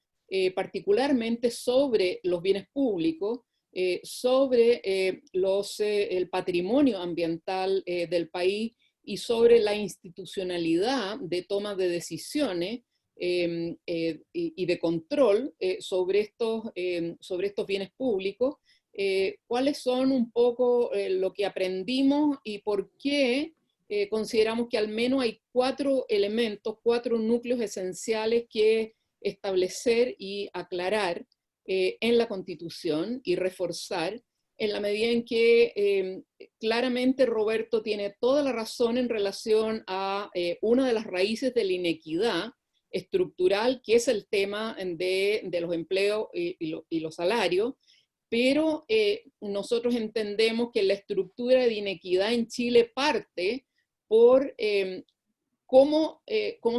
particularmente sobre los bienes públicos, sobre el patrimonio ambiental del país y sobre la institucionalidad de toma de decisiones y de control sobre estos bienes públicos, cuáles son un poco lo que aprendimos y por qué consideramos que al menos hay 4 elementos, 4 núcleos esenciales que establecer y aclarar en la Constitución y reforzar, en la medida en que claramente Roberto tiene toda la razón en relación a una de las raíces de la inequidad estructural, que es el tema de los empleos y los salarios, pero nosotros entendemos que la estructura de inequidad en Chile parte por cómo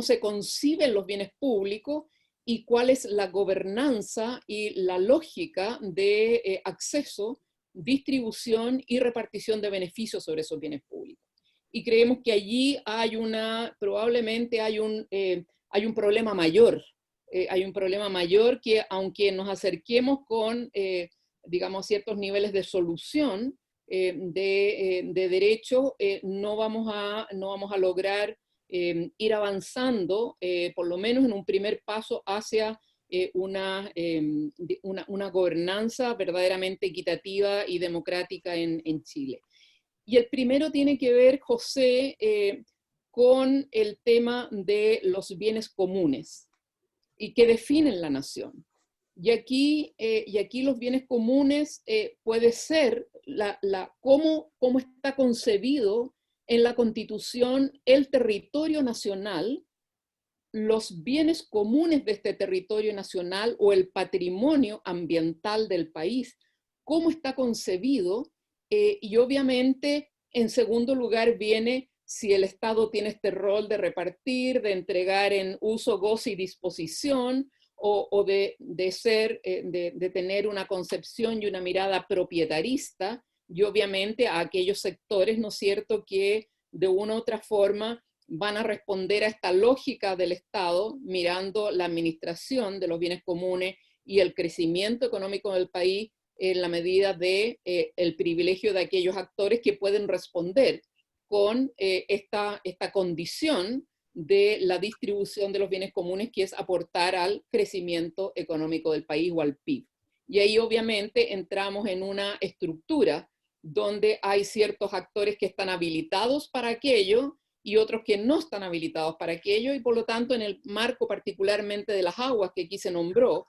se conciben los bienes públicos y cuál es la gobernanza y la lógica de acceso, distribución y repartición de beneficios sobre esos bienes públicos. Y creemos que allí probablemente hay un problema mayor. Hay un problema mayor que, aunque nos acerquemos con digamos, ciertos niveles de solución de derecho, no vamos a lograr ir avanzando, por lo menos en un primer paso, hacia una gobernanza verdaderamente equitativa y democrática en Chile. Y el primero tiene que ver, José, con el tema de los bienes comunes y que definen la nación. Y aquí los bienes comunes puede ser cómo está concebido en la Constitución el territorio nacional, los bienes comunes de este territorio nacional o el patrimonio ambiental del país, cómo está concebido, y obviamente en segundo lugar viene si el Estado tiene este rol de repartir, de entregar en uso, goce y disposición, o de tener una concepción y una mirada propietarista, y obviamente a aquellos sectores, ¿no es cierto?, que de una u otra forma van a responder a esta lógica del Estado, mirando la administración de los bienes comunes y el crecimiento económico del país en la medida de el privilegio de aquellos actores que pueden responder con esta condición de la distribución de los bienes comunes, que es aportar al crecimiento económico del país o al PIB. Y ahí obviamente entramos en una estructura donde hay ciertos actores que están habilitados para aquello y otros que no están habilitados para aquello, y por lo tanto en el marco particularmente de las aguas que aquí se nombró,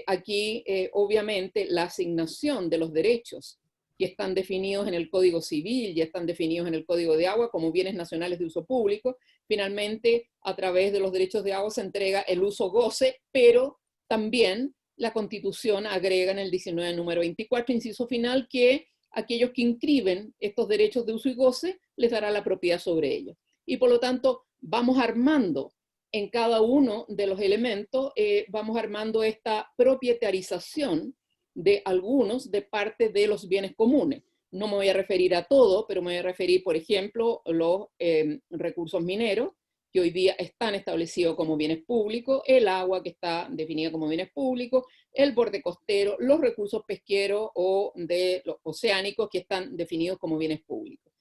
aquí obviamente la asignación de los derechos que están definidos en el Código Civil y están definidos en el Código de Agua como bienes nacionales de uso público, finalmente a través de los derechos de agua se entrega el uso-goce, pero también la Constitución agrega en el 19 número 24, inciso final, que aquellos que inscriben estos derechos de uso y goce les dará la propiedad sobre ellos. Y por lo tanto vamos armando en cada uno de los elementos, vamos armando esta propietarización de algunos de parte de los bienes comunes. No me voy a referir a todo, pero me voy a referir, por ejemplo, los recursos mineros, que hoy día están establecidos como bienes públicos, el agua, que está definida como bienes públicos, el borde costero, los recursos pesqueros o de los oceánicos, que están definidos como bienes públicos.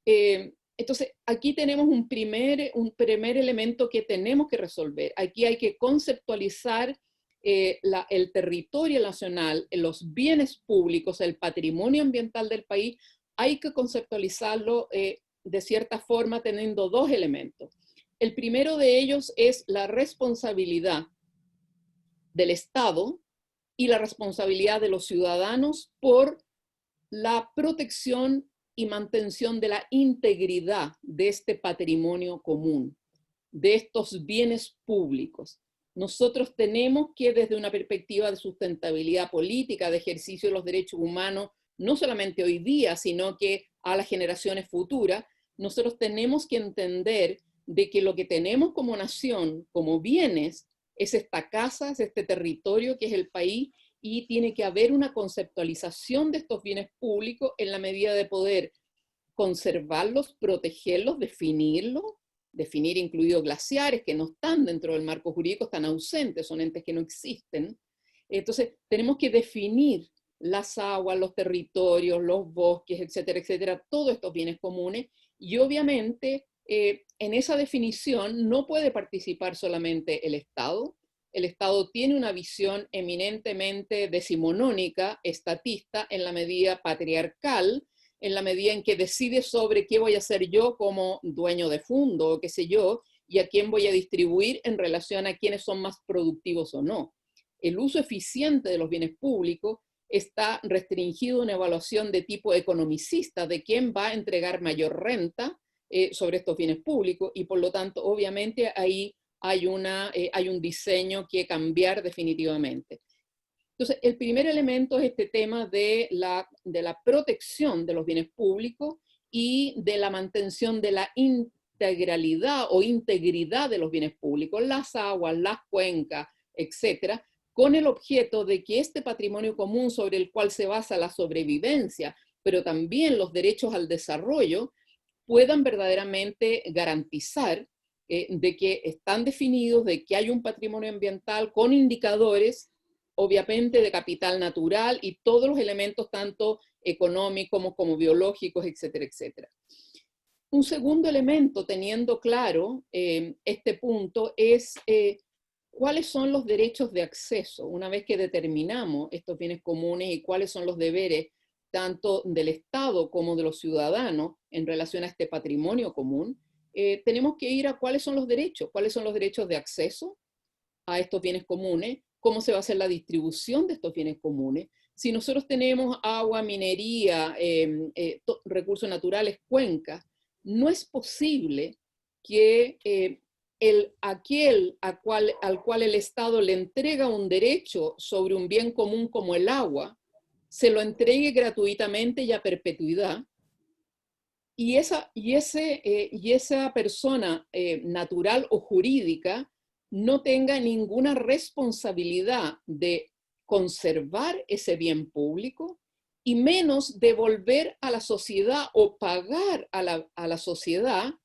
Entonces, aquí tenemos un primer elemento que tenemos que resolver. Aquí hay que conceptualizar el territorio nacional, los bienes públicos, el patrimonio ambiental del país. Hay que conceptualizarlo de cierta forma teniendo dos elementos. El primero de ellos es la responsabilidad del Estado y la responsabilidad de los ciudadanos por la protección y mantención de la integridad de este patrimonio común, de estos bienes públicos. Nosotros tenemos que, desde una perspectiva de sustentabilidad política, de ejercicio de los derechos humanos, no solamente hoy día, sino que a las generaciones futuras, nosotros tenemos que entender de que lo que tenemos como nación, como bienes, es esta casa, es este territorio que es el país, y tiene que haber una conceptualización de estos bienes públicos en la medida de poder conservarlos, protegerlos, definir incluidos glaciares que no están dentro del marco jurídico, están ausentes, son entes que no existen. Entonces, tenemos que definir las aguas, los territorios, los bosques, etcétera, etcétera, todos estos bienes comunes, y obviamente en esa definición no puede participar solamente el Estado. El Estado tiene una visión eminentemente decimonónica, estatista, en la medida patriarcal, en la medida en que decide sobre qué voy a hacer yo como dueño de fondo, o qué sé yo, y a quién voy a distribuir en relación a quiénes son más productivos o no. El uso eficiente de los bienes públicos está restringido a una evaluación de tipo economicista, de quién va a entregar mayor renta sobre estos bienes públicos, y por lo tanto, obviamente, ahí hay un diseño que cambiar definitivamente. Entonces, el primer elemento es este tema de la protección de los bienes públicos y de la mantención de la integralidad o integridad de los bienes públicos, las aguas, las cuencas, etcétera, con el objeto de que este patrimonio común sobre el cual se basa la sobrevivencia, pero también los derechos al desarrollo, puedan verdaderamente garantizar de que están definidos, de que hay un patrimonio ambiental con indicadores, obviamente de capital natural y todos los elementos tanto económicos como biológicos, etcétera, etcétera. Un segundo elemento, teniendo claro este punto, es cuáles son los derechos de acceso, una vez que determinamos estos bienes comunes y cuáles son los deberes tanto del Estado como de los ciudadanos en relación a este patrimonio común. Tenemos que ir a cuáles son los derechos de acceso a estos bienes comunes, cómo se va a hacer la distribución de estos bienes comunes. Si nosotros tenemos agua, minería, recursos naturales, cuencas, no es posible que al cual el Estado le entrega un derecho sobre un bien común como el agua, se lo entregue gratuitamente y a perpetuidad, y esa persona natural o jurídica no tenga ninguna responsabilidad de conservar ese bien público y menos devolver a la sociedad o pagar a la sociedad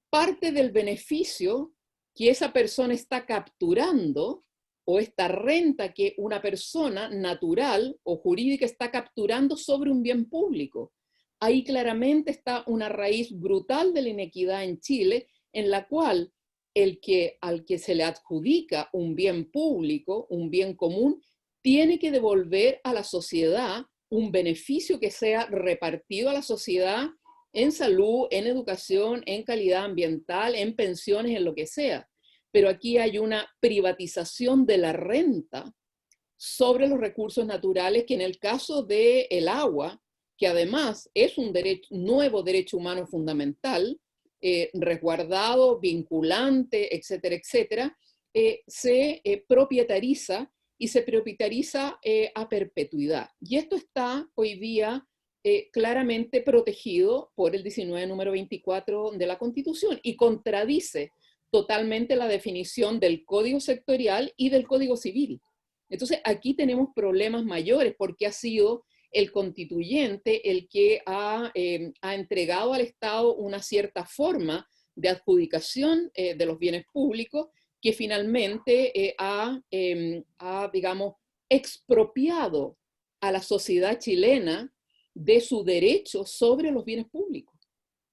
parte del beneficio que esa persona está capturando o esta renta que una persona natural o jurídica está capturando sobre un bien público. Ahí claramente está una raíz brutal de la inequidad en Chile, en la cual al que se le adjudica un bien público, un bien común, tiene que devolver a la sociedad un beneficio que sea repartido a la sociedad en salud, en educación, en calidad ambiental, en pensiones, en lo que sea. Pero aquí hay una privatización de la renta sobre los recursos naturales que en el caso del agua, que además es un nuevo derecho humano fundamental, resguardado, vinculante, etcétera, etcétera, se propietariza y se propietariza a perpetuidad. Y esto está hoy día claramente protegido por el 19 número 24 de la Constitución y contradice totalmente la definición del Código Sectorial y del Código Civil. Entonces aquí tenemos problemas mayores porque ha sido el constituyente el que ha entregado al Estado una cierta forma de adjudicación de los bienes públicos que finalmente ha, digamos, expropiado a la sociedad chilena de su derecho sobre los bienes públicos.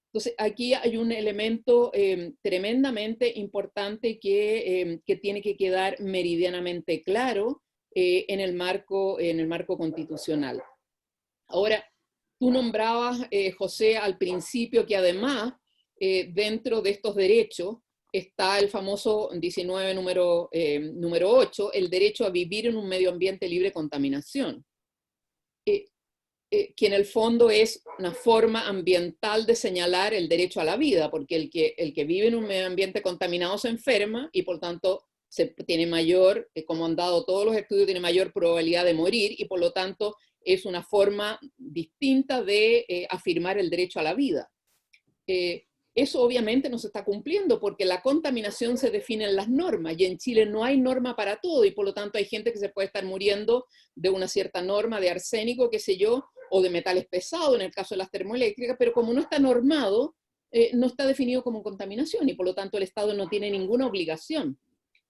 Entonces, aquí hay un elemento tremendamente importante que tiene que quedar meridianamente claro en el marco constitucional. Ahora, tú nombrabas, José, al principio que además, dentro de estos derechos, está el famoso 19 número 8, el derecho a vivir en un medio ambiente libre de contaminación, que en el fondo es una forma ambiental de señalar el derecho a la vida, porque el que vive en un medio ambiente contaminado se enferma y por tanto tiene mayor, como han dado todos los estudios, tiene mayor probabilidad de morir y por lo tanto es una forma distinta de afirmar el derecho a la vida. Eso obviamente no se está cumpliendo porque la contaminación se define en las normas y en Chile no hay norma para todo y por lo tanto hay gente que se puede estar muriendo de una cierta norma de arsénico, qué sé yo, o de metales pesados en el caso de las termoeléctricas, pero como no está normado, no está definido como contaminación y por lo tanto el Estado no tiene ninguna obligación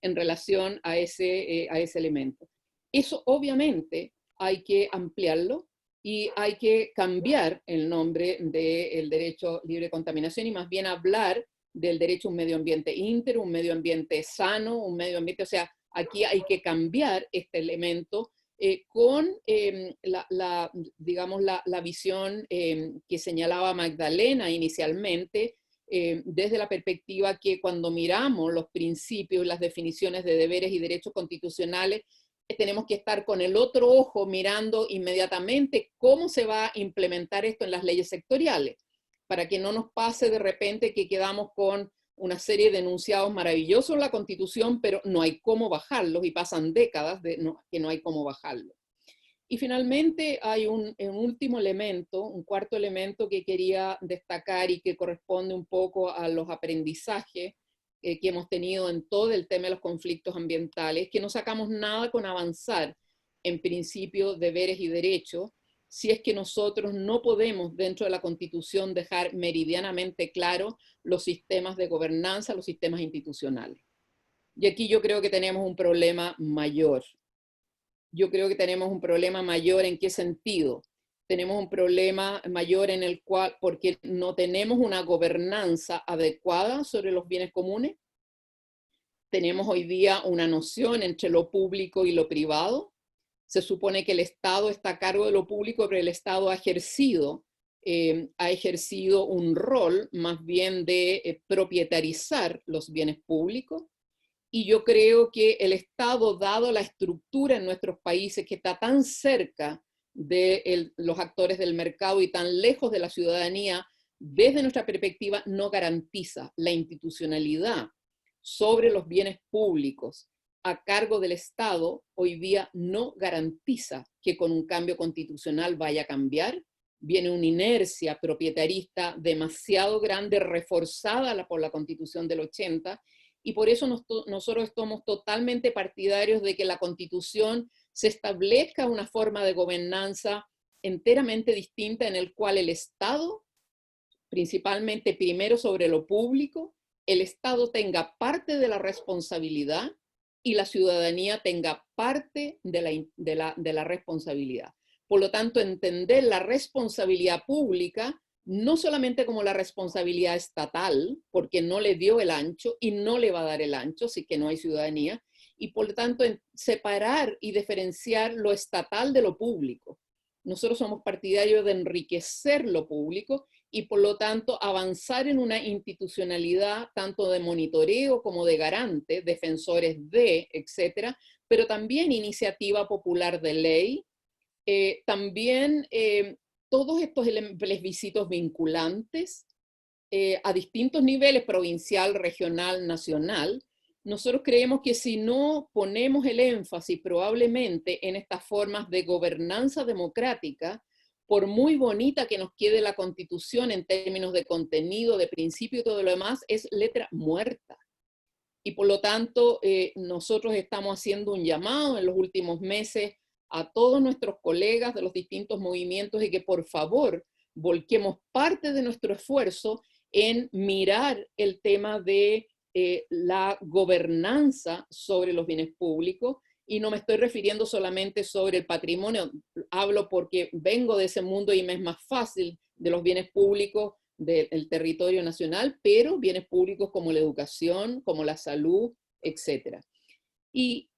en relación a ese elemento. Eso obviamente hay que ampliarlo y hay que cambiar el nombre del derecho libre de contaminación y más bien hablar del derecho a un medio ambiente íntegro, un medio ambiente sano, un medio ambiente, o sea, aquí hay que cambiar este elemento con digamos, la visión que señalaba Magdalena inicialmente, desde la perspectiva que cuando miramos los principios, las definiciones de deberes y derechos constitucionales, tenemos que estar con el otro ojo mirando inmediatamente cómo se va a implementar esto en las leyes sectoriales, para que no nos pase de repente que quedamos con una serie de enunciados maravillosos en la Constitución, pero no hay cómo bajarlos y pasan décadas que no hay cómo bajarlos. Y finalmente hay un último elemento, un cuarto elemento que quería destacar y que corresponde un poco a los aprendizajes que hemos tenido en todo el tema de los conflictos ambientales, que no sacamos nada con avanzar en principios, deberes y derechos, si es que nosotros no podemos dentro de la Constitución dejar meridianamente claro los sistemas de gobernanza, los sistemas institucionales. Y aquí yo creo que tenemos un problema mayor. Yo creo que tenemos un problema mayor ¿en qué sentido? Tenemos un problema mayor en el cual, porque no tenemos una gobernanza adecuada sobre los bienes comunes. Tenemos hoy día una noción entre lo público y lo privado. Se supone que el Estado está a cargo de lo público, pero el Estado ha ejercido un rol más bien de propietarizar los bienes públicos. Y yo creo que el Estado, dado la estructura en nuestros países que está tan cerca de los actores del mercado y tan lejos de la ciudadanía, desde nuestra perspectiva no garantiza la institucionalidad sobre los bienes públicos a cargo del Estado. Hoy día no garantiza que con un cambio constitucional vaya a cambiar. Viene una inercia propietarista demasiado grande, reforzada por la Constitución del 80, y por eso nosotros estamos totalmente partidarios de que la Constitución se establezca una forma de gobernanza enteramente distinta en el cual el Estado, principalmente primero sobre lo público, el Estado tenga parte de la responsabilidad y la ciudadanía tenga parte de la responsabilidad. Por lo tanto, entender la responsabilidad pública no solamente como la responsabilidad estatal, porque no le dio el ancho y no le va a dar el ancho, si que no hay ciudadanía, y por lo tanto separar y diferenciar lo estatal de lo público. Nosotros somos partidarios de enriquecer lo público y por lo tanto avanzar en una institucionalidad tanto de monitoreo como de garante, defensores de, etcétera, pero también iniciativa popular de ley, también todos estos plebiscitos vinculantes a distintos niveles, provincial, regional, nacional. Nosotros creemos que si no ponemos el énfasis probablemente en estas formas de gobernanza democrática, por muy bonita que nos quede la Constitución en términos de contenido, de principio y todo lo demás, es letra muerta. Y por lo tanto, nosotros estamos haciendo un llamado en los últimos meses a todos nuestros colegas de los distintos movimientos y que por favor volquemos parte de nuestro esfuerzo en mirar el tema de la gobernanza sobre los bienes públicos, y no me estoy refiriendo solamente sobre el patrimonio, hablo porque vengo de ese mundo y me es más fácil de los bienes públicos del territorio nacional, pero bienes públicos como la educación, como la salud, etc. Y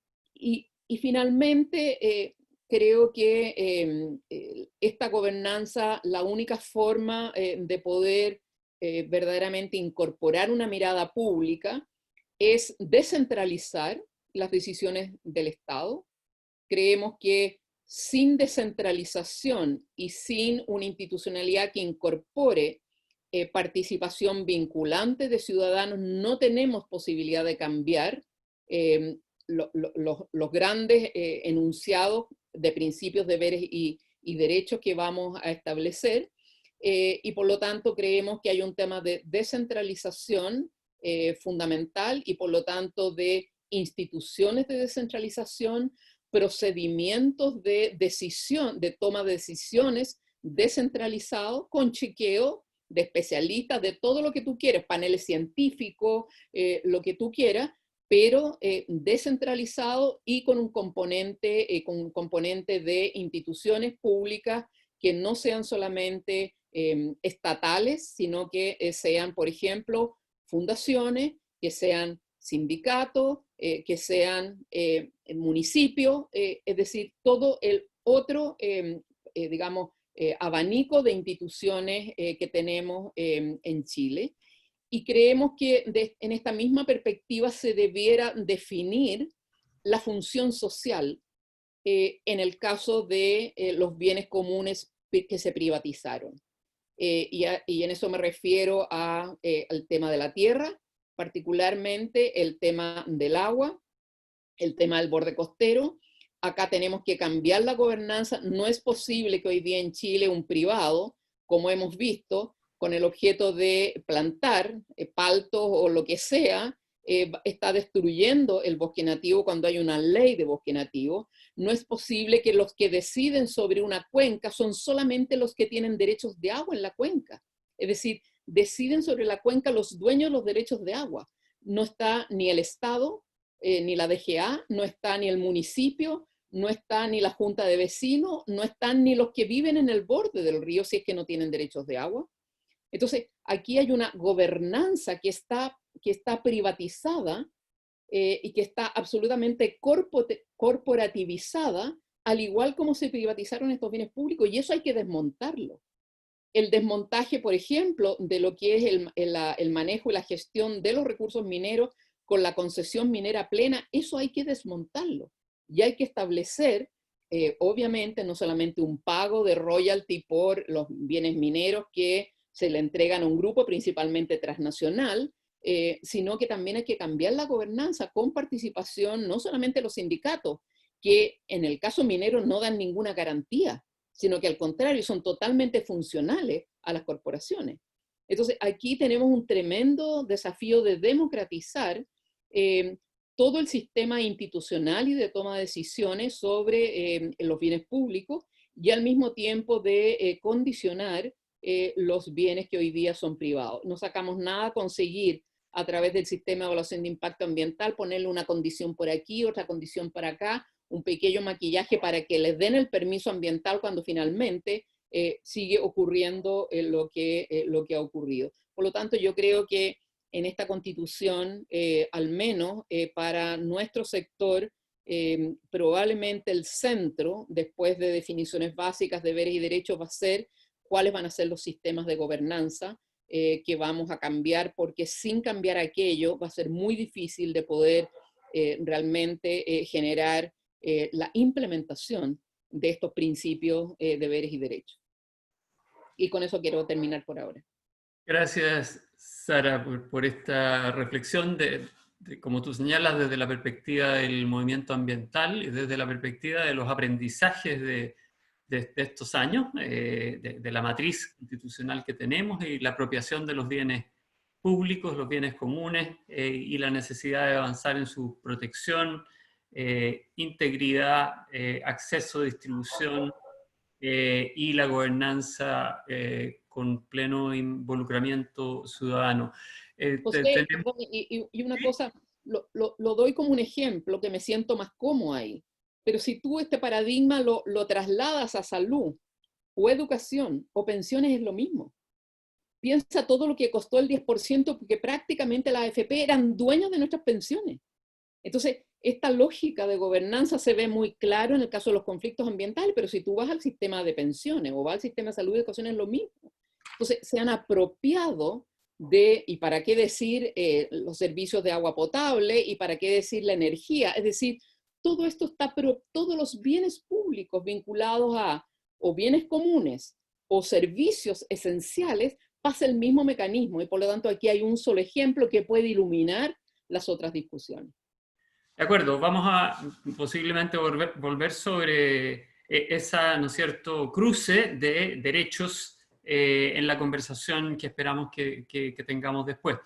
finalmente, creo que esta gobernanza, la única forma de poder verdaderamente incorporar una mirada pública es descentralizar las decisiones del Estado. Creemos que sin descentralización y sin una institucionalidad que incorpore participación vinculante de ciudadanos, no tenemos posibilidad de cambiar los grandes enunciados de principios, deberes y derechos que vamos a establecer. Y por lo tanto creemos que hay un tema de descentralización fundamental y por lo tanto de instituciones de descentralización, procedimientos de decisión, de toma de decisiones descentralizados con chequeo de especialistas, de todo lo que tú quieras, paneles científicos, lo que tú quieras, pero descentralizado y con un componente de instituciones públicas que no sean solamente estatales, sino que sean, por ejemplo, fundaciones, que sean sindicatos, que sean municipios, es decir, todo el otro, digamos, abanico de instituciones que tenemos en Chile. Y creemos que en esta misma perspectiva se debiera definir la función social en el caso de los bienes comunes que se privatizaron. Y en eso me refiero al tema de la tierra, particularmente el tema del agua, el tema del borde costero. Acá tenemos que cambiar la gobernanza. No es posible que hoy día en Chile un privado, como hemos visto, con el objeto de plantar paltos o lo que sea, está destruyendo el bosque nativo cuando hay una ley de bosque nativo. No es posible que los que deciden sobre una cuenca son solamente los que tienen derechos de agua en la cuenca. Es decir, deciden sobre la cuenca los dueños de los derechos de agua. No está ni el Estado, ni la DGA, no está ni el municipio, no está ni la junta de vecinos, no están ni los que viven en el borde del río si es que no tienen derechos de agua. Entonces, aquí hay una gobernanza que está privatizada y que está absolutamente corporativizada, al igual como se privatizaron estos bienes públicos, y eso hay que desmontarlo. El desmontaje, por ejemplo, de lo que es el manejo y la gestión de los recursos mineros con la concesión minera plena, eso hay que desmontarlo. Y hay que establecer, obviamente, no solamente un pago de royalty por los bienes mineros que se le entregan a un grupo principalmente transnacional, sino que también hay que cambiar la gobernanza con participación no solamente de los sindicatos, que en el caso minero no dan ninguna garantía, sino que al contrario son totalmente funcionales a las corporaciones. Entonces aquí tenemos un tremendo desafío de democratizar todo el sistema institucional y de toma de decisiones sobre los bienes públicos y al mismo tiempo de condicionar los bienes que hoy día son privados. No sacamos nada a conseguir a través del sistema de evaluación de impacto ambiental, ponerle una condición por aquí, otra condición por acá, un pequeño maquillaje para que les den el permiso ambiental cuando finalmente sigue ocurriendo lo que ha ocurrido. Por lo tanto, yo creo que en esta Constitución, al menos para nuestro sector, probablemente el centro, después de definiciones básicas, deberes y derechos, va a ser cuáles van a ser los sistemas de gobernanza que vamos a cambiar, porque sin cambiar aquello va a ser muy difícil de poder realmente generar la implementación de estos principios, deberes y derechos. Y con eso quiero terminar por ahora. Gracias, Sara, por esta reflexión como tú señalas, desde la perspectiva del movimiento ambiental y desde la perspectiva de los aprendizajes de estos años, de la matriz institucional que tenemos y la apropiación de los bienes públicos, los bienes comunes y la necesidad de avanzar en su protección, integridad, acceso, distribución y la gobernanza con pleno involucramiento ciudadano. José, y una cosa, lo doy como un ejemplo que me siento más cómodo ahí, pero si tú este paradigma lo trasladas a salud o educación o pensiones es lo mismo. Piensa todo lo que costó el 10%, porque prácticamente las AFP eran dueños de nuestras pensiones. Entonces, esta lógica de gobernanza se ve muy claro en el caso de los conflictos ambientales, pero si tú vas al sistema de pensiones o vas al sistema de salud y educación es lo mismo. Entonces, se han apropiado y para qué decir los servicios de agua potable, y para qué decir la energía. Es decir, todo esto está, pero todos los bienes públicos vinculados a o bienes comunes o servicios esenciales pasa el mismo mecanismo, y por lo tanto aquí hay un solo ejemplo que puede iluminar las otras discusiones. De acuerdo, vamos a posiblemente volver sobre esa, ¿no es cierto?, cruce de derechos en la conversación que esperamos que tengamos después.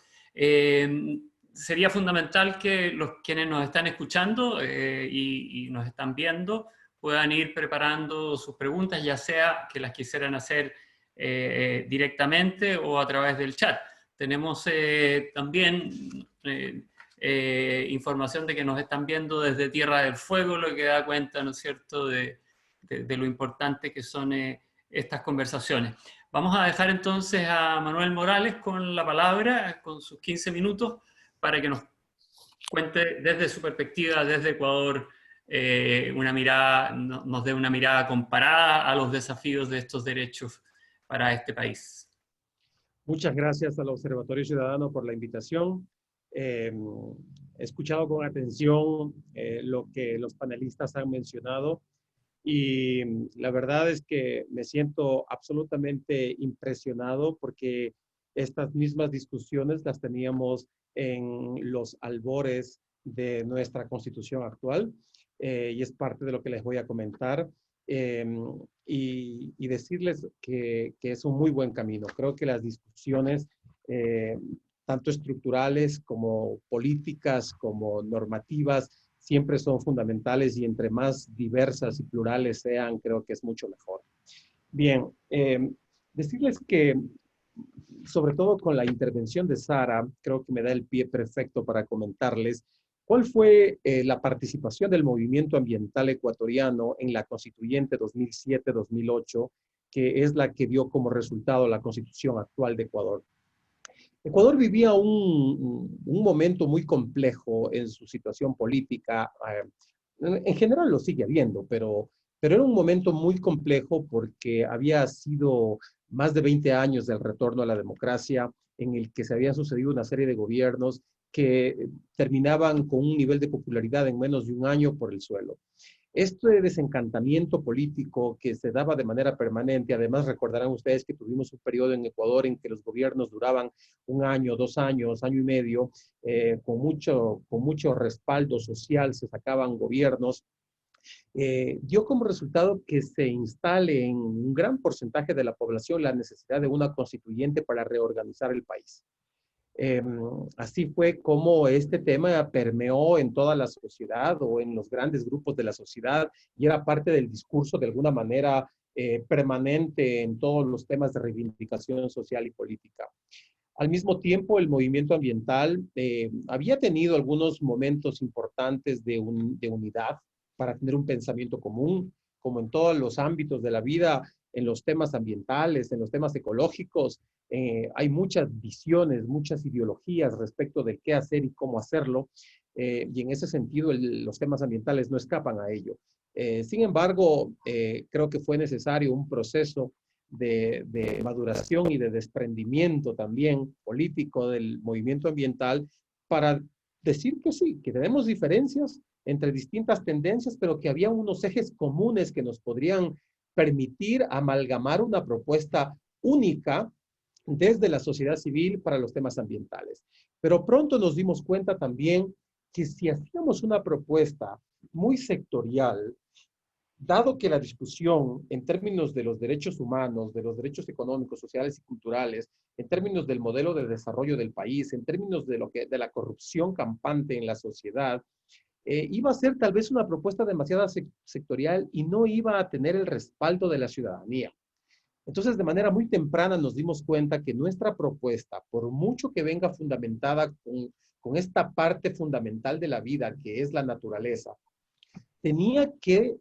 Sería fundamental que quienes nos están escuchando y nos están viendo puedan ir preparando sus preguntas, ya sea que las quisieran hacer directamente o a través del chat. Tenemos también información de que nos están viendo desde Tierra del Fuego, lo que da cuenta, ¿no es cierto?, de lo importante que son estas conversaciones. Vamos a dejar entonces a Manuel Morales con la palabra, con sus 15 minutos, para que nos cuente desde su perspectiva, desde Ecuador, nos dé una mirada comparada a los desafíos de estos derechos para este país. Muchas gracias al Observatorio Ciudadano por la invitación. He escuchado con atención lo que los panelistas han mencionado, y la verdad es que me siento absolutamente impresionado porque estas mismas discusiones las teníamos en los albores de nuestra Constitución actual, y es parte de lo que les voy a comentar. Y decirles que es un muy buen camino. Creo que las discusiones, tanto estructurales como políticas, como normativas, siempre son fundamentales, y entre más diversas y plurales sean, creo que es mucho mejor. Bien, decirles que, sobre todo con la intervención de Sara, creo que me da el pie perfecto para comentarles cuál fue la participación del movimiento ambiental ecuatoriano en la Constituyente 2007-2008, que es la que dio como resultado la Constitución actual de Ecuador. Ecuador vivía un momento muy complejo en su situación política. En general lo sigue habiendo, pero era un momento muy complejo porque había sido más de 20 años del retorno a la democracia, en el que se habían sucedido una serie de gobiernos que terminaban con un nivel de popularidad en menos de un año por el suelo. Este desencantamiento político que se daba de manera permanente, además recordarán ustedes que tuvimos un periodo en Ecuador en que los gobiernos duraban un año, 2 años, año y medio, con mucho respaldo social se sacaban gobiernos, dio como resultado que se instale en un gran porcentaje de la población la necesidad de una constituyente para reorganizar el país. Así fue como este tema permeó en toda la sociedad o en los grandes grupos de la sociedad, y era parte del discurso de alguna manera permanente en todos los temas de reivindicación social y política. Al mismo tiempo, el movimiento ambiental había tenido algunos momentos importantes de unidad para tener un pensamiento común, como en todos los ámbitos de la vida, en los temas ambientales, en los temas ecológicos. Hay muchas visiones, muchas ideologías respecto de qué hacer y cómo hacerlo, y en ese sentido los temas ambientales no escapan a ello. Sin embargo, creo que fue necesario un proceso de maduración y de desprendimiento también político del movimiento ambiental para decir que sí, que tenemos diferencias entre distintas tendencias, pero que había unos ejes comunes que nos podrían permitir amalgamar una propuesta única desde la sociedad civil para los temas ambientales. Pero pronto nos dimos cuenta también que si hacíamos una propuesta muy sectorial, dado que la discusión en términos de los derechos humanos, de los derechos económicos, sociales y culturales, en términos del modelo de desarrollo del país, en términos de la corrupción campante en la sociedad, iba a ser tal vez una propuesta demasiado sectorial y no iba a tener el respaldo de la ciudadanía. Entonces, de manera muy temprana nos dimos cuenta que nuestra propuesta, por mucho que venga fundamentada con esta parte fundamental de la vida, que es la naturaleza, tenía que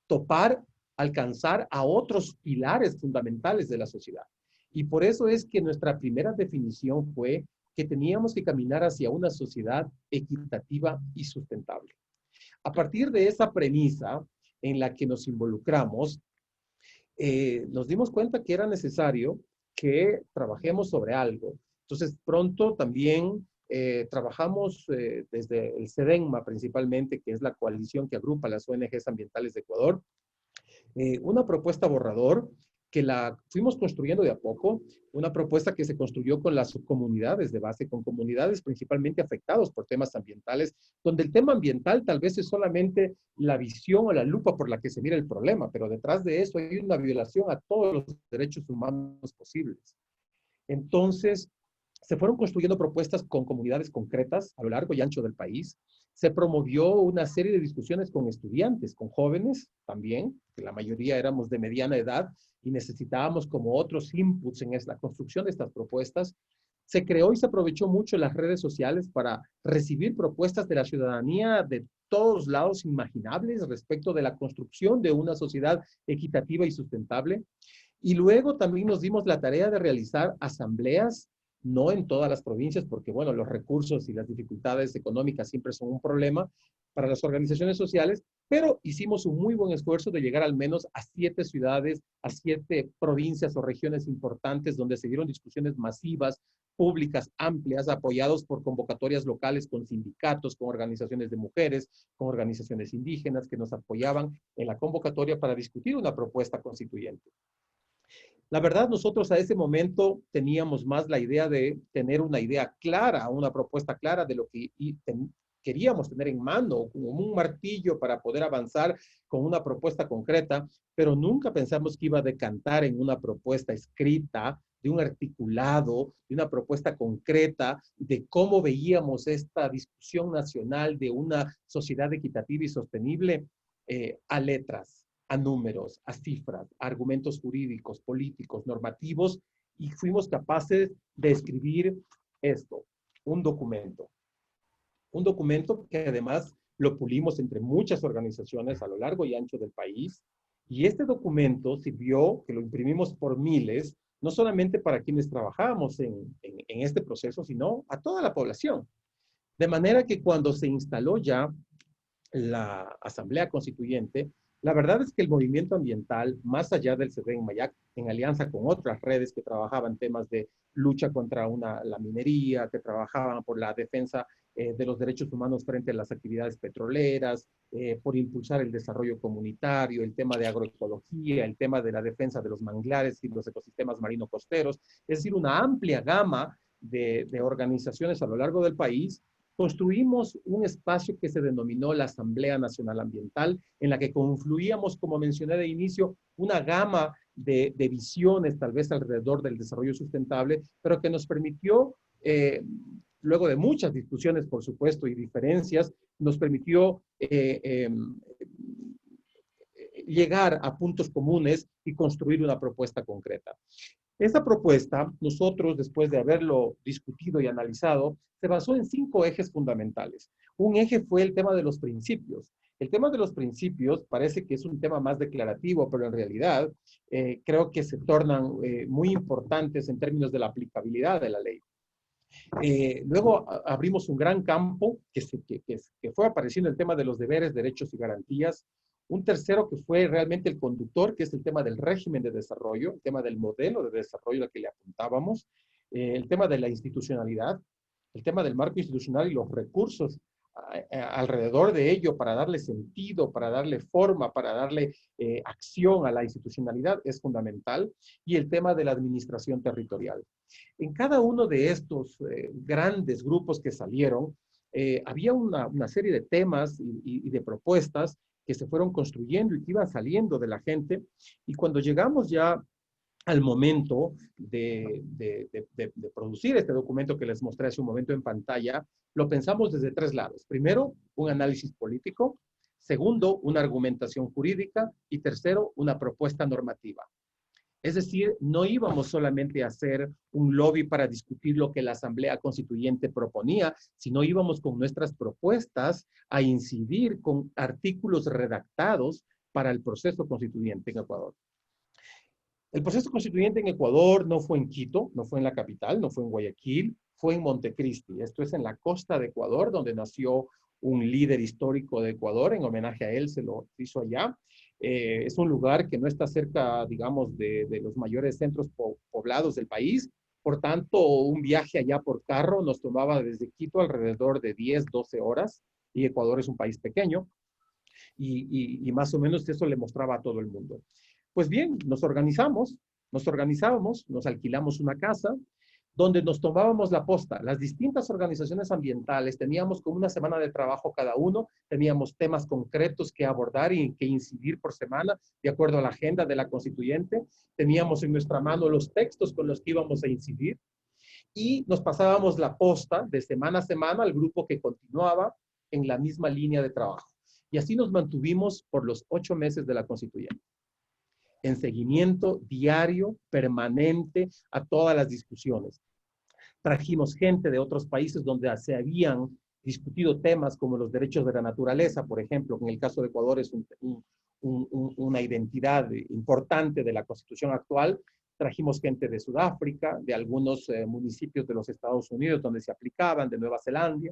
topar, alcanzar a otros pilares fundamentales de la sociedad. Y por eso es que nuestra primera definición fue que teníamos que caminar hacia una sociedad equitativa y sustentable. A partir de esa premisa en la que nos involucramos, nos dimos cuenta que era necesario que trabajemos sobre algo. Entonces, pronto también trabajamos desde el SEDENMA principalmente, que es la coalición que agrupa las ONGs ambientales de Ecuador, una propuesta borrador que la fuimos construyendo de a poco, una propuesta que se construyó con las comunidades de base, con comunidades principalmente afectadas por temas ambientales, donde el tema ambiental tal vez es solamente la visión o la lupa por la que se mira el problema, pero detrás de eso hay una violación a todos los derechos humanos posibles. Entonces, se fueron construyendo propuestas con comunidades concretas a lo largo y ancho del país. Se promovió una serie de discusiones con estudiantes, con jóvenes también, que la mayoría éramos de mediana edad y necesitábamos como otros inputs en la construcción de estas propuestas. Se creó y se aprovechó mucho las redes sociales para recibir propuestas de la ciudadanía de todos lados imaginables respecto de la construcción de una sociedad equitativa y sustentable. Y luego también nos dimos la tarea de realizar asambleas, no en todas las provincias, porque bueno, los recursos y las dificultades económicas siempre son un problema para las organizaciones sociales, pero hicimos un muy buen esfuerzo de llegar al menos a 7 ciudades, a 7 provincias o regiones importantes donde se dieron discusiones masivas, públicas, amplias, apoyados por convocatorias locales con sindicatos, con organizaciones de mujeres, con organizaciones indígenas que nos apoyaban en la convocatoria para discutir una propuesta constituyente. La verdad, nosotros a ese momento teníamos más la idea de tener una idea clara, una propuesta clara de lo que queríamos tener en mano, como un martillo para poder avanzar con una propuesta concreta, pero nunca pensamos que iba a decantar en una propuesta escrita, de un articulado, de una propuesta concreta, de cómo veíamos esta discusión nacional de una sociedad equitativa y sostenible a letras, a números, a cifras, a argumentos jurídicos, políticos, normativos, y fuimos capaces de escribir esto, un documento que además lo pulimos entre muchas organizaciones a lo largo y ancho del país, y este documento sirvió, que lo imprimimos por miles, no solamente para quienes trabajábamos en este proceso, sino a toda la población. De manera que cuando se instaló ya la Asamblea Constituyente, la verdad es que el movimiento ambiental, más allá del SEDENMA, en alianza con otras redes que trabajaban temas de lucha contra la minería, que trabajaban por la defensa de los derechos humanos frente a las actividades petroleras, por impulsar el desarrollo comunitario, el tema de agroecología, el tema de la defensa de los manglares y los ecosistemas marino-costeros, es decir, una amplia gama de organizaciones a lo largo del país. Construimos un espacio que se denominó la Asamblea Nacional Ambiental, en la que confluíamos, como mencioné de inicio, una gama de visiones, tal vez alrededor del desarrollo sustentable, pero que nos permitió, luego de muchas discusiones, por supuesto, y diferencias, nos permitió llegar a puntos comunes y construir una propuesta concreta. Esa propuesta, nosotros, después de haberlo discutido y analizado, se basó en 5 ejes fundamentales. Un eje fue el tema de los principios. El tema de los principios parece que es un tema más declarativo, pero en realidad creo que se tornan muy importantes en términos de la aplicabilidad de la ley. Luego abrimos un gran campo que fue apareciendo el tema de los deberes, derechos y garantías. Un tercero que fue realmente el conductor, que es el tema del régimen de desarrollo, el tema del modelo de desarrollo al que le apuntábamos, el tema de la institucionalidad, el tema del marco institucional y los recursos alrededor de ello para darle sentido, para darle forma, para darle acción a la institucionalidad es fundamental, y el tema de la administración territorial. En cada uno de estos grandes grupos que salieron, había una serie de temas y de propuestas que se fueron construyendo y que iban saliendo de la gente, y cuando llegamos ya al momento de producir este documento que les mostré hace un momento en pantalla, lo pensamos desde 3 lados. Primero, un análisis político. Segundo, una argumentación jurídica. Y tercero, una propuesta normativa. Es decir, no íbamos solamente a hacer un lobby para discutir lo que la Asamblea Constituyente proponía, sino íbamos con nuestras propuestas a incidir con artículos redactados para el proceso constituyente en Ecuador. El proceso constituyente en Ecuador no fue en Quito, no fue en la capital, no fue en Guayaquil, fue en Montecristi. Esto es en la costa de Ecuador, donde nació un líder histórico de Ecuador. En homenaje a él se lo hizo allá. Es un lugar que no está cerca, digamos, de los mayores centros poblados del país. Por tanto, un viaje allá por carro nos tomaba desde Quito alrededor de 10, 12 horas. Y Ecuador es un país pequeño. Y más o menos eso le mostraba a todo el mundo. Pues bien, nos organizábamos, nos alquilamos una casa donde nos tomábamos la posta. Las distintas organizaciones ambientales teníamos como una semana de trabajo cada uno, teníamos temas concretos que abordar y que incidir por semana, de acuerdo a la agenda de la constituyente. Teníamos en nuestra mano los textos con los que íbamos a incidir y nos pasábamos la posta de semana a semana al grupo que continuaba en la misma línea de trabajo. Y así nos mantuvimos por los 8 meses de la constituyente, en seguimiento diario, permanente a todas las discusiones. Trajimos gente de otros países donde se habían discutido temas como los derechos de la naturaleza, por ejemplo, que en el caso de Ecuador es una identidad importante de la Constitución actual. Trajimos gente de Sudáfrica, de algunos municipios de los Estados Unidos donde se aplicaban, de Nueva Zelanda,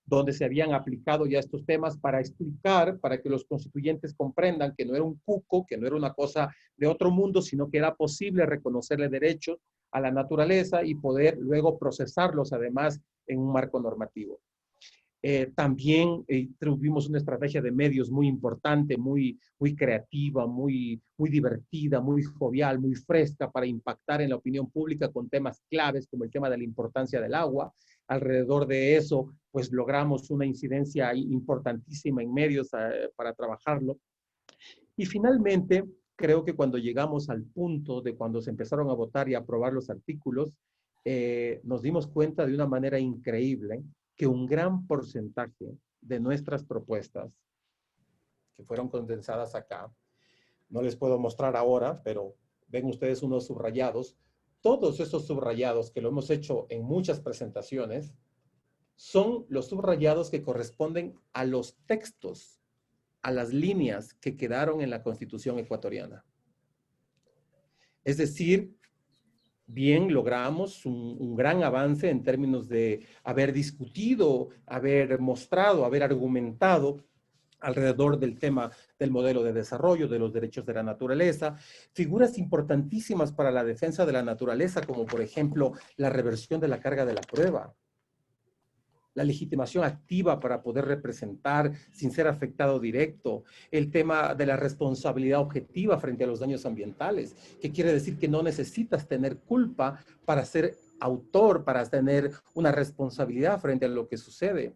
donde se habían aplicado ya estos temas para explicar, para que los constituyentes comprendan que no era un cuco, que no era una cosa de otro mundo, sino que era posible reconocerle derechos a la naturaleza y poder luego procesarlos además en un marco normativo. También tuvimos una estrategia de medios muy importante, muy creativa, muy divertida, muy jovial, muy fresca para impactar en la opinión pública con temas claves como el tema de la importancia del agua. Alrededor de eso, pues logramos una incidencia importantísima en medios para trabajarlo. Y finalmente, creo que cuando llegamos al punto de cuando se empezaron a votar y a aprobar los artículos, nos dimos cuenta de una manera increíble que un gran porcentaje de nuestras propuestas, que fueron condensadas acá, no les puedo mostrar ahora, pero ven ustedes unos subrayados, todos esos subrayados que lo hemos hecho en muchas presentaciones, son los subrayados que corresponden a los textos, a las líneas que quedaron en la Constitución ecuatoriana. Es decir, bien logramos un gran avance en términos de haber discutido, haber mostrado, haber argumentado alrededor del tema del modelo de desarrollo, de los derechos de la naturaleza, figuras importantísimas para la defensa de la naturaleza, como por ejemplo la reversión de la carga de la prueba, la legitimación activa para poder representar sin ser afectado directo, el tema de la responsabilidad objetiva frente a los daños ambientales, que quiere decir que no necesitas tener culpa para ser autor, para tener una responsabilidad frente a lo que sucede.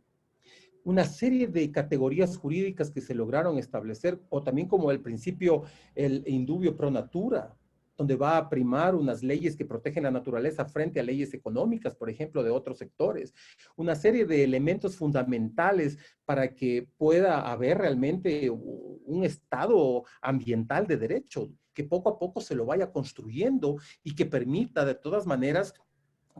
Una serie de categorías jurídicas que se lograron establecer, o también como el principio, el indubio pro natura, donde va a primar unas leyes que protegen la naturaleza frente a leyes económicas, por ejemplo, de otros sectores. Una serie de elementos fundamentales para que pueda haber realmente un estado ambiental de derecho, que poco a poco se lo vaya construyendo y que permita de todas maneras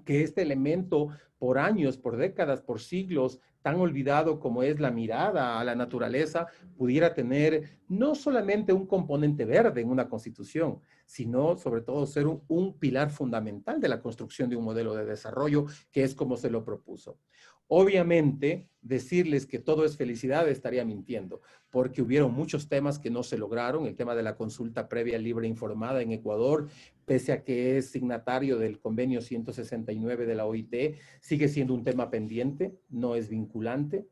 que este elemento por años, por décadas, por siglos, tan olvidado como es la mirada a la naturaleza, pudiera tener no solamente un componente verde en una constitución, sino sobre todo ser un pilar fundamental de la construcción de un modelo de desarrollo, que es como se lo propuso. Obviamente, decirles que todo es felicidad estaría mintiendo, porque hubieron muchos temas que no se lograron. El tema de la consulta previa libre e informada en Ecuador, pese a que es signatario del convenio 169 de la OIT, sigue siendo un tema pendiente, no es vinculante,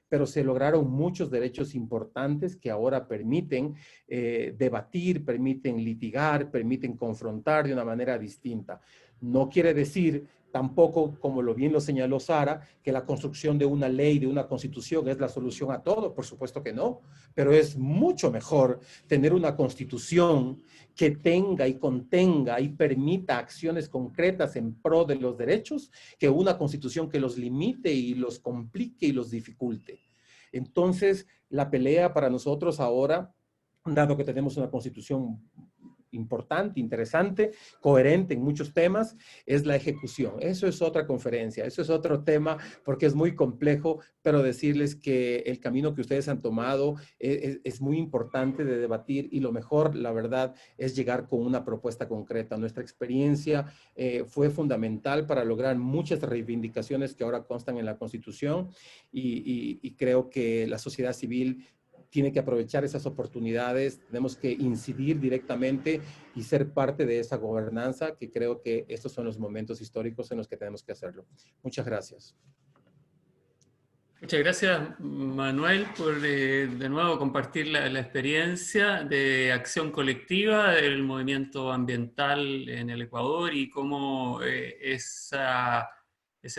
pero se lograron muchos derechos importantes que ahora permiten debatir, permiten litigar, permiten confrontar de una manera distinta. No quiere decir tampoco, como bien lo señaló Sara, que la construcción de una ley, de una constitución es la solución a todo. Por supuesto que no, pero es mucho mejor tener una constitución que tenga y contenga y permita acciones concretas en pro de los derechos que una constitución que los limite y los complique y los dificulte. Entonces, la pelea para nosotros ahora, dado que tenemos una constitución importante, interesante, coherente en muchos temas, es la ejecución. Eso es otra conferencia, eso es otro tema, porque es muy complejo, pero decirles que el camino que ustedes han tomado es muy importante de debatir, y lo mejor, la verdad, es llegar con una propuesta concreta. Nuestra experiencia fue fundamental para lograr muchas reivindicaciones que ahora constan en la Constitución, y creo que la sociedad civil tiene que aprovechar esas oportunidades. Tenemos que incidir directamente y ser parte de esa gobernanza, que creo que estos son los momentos históricos en los que tenemos que hacerlo. Muchas gracias. Muchas gracias, Manuel, por de nuevo compartir la experiencia de acción colectiva del movimiento ambiental en el Ecuador, y cómo ese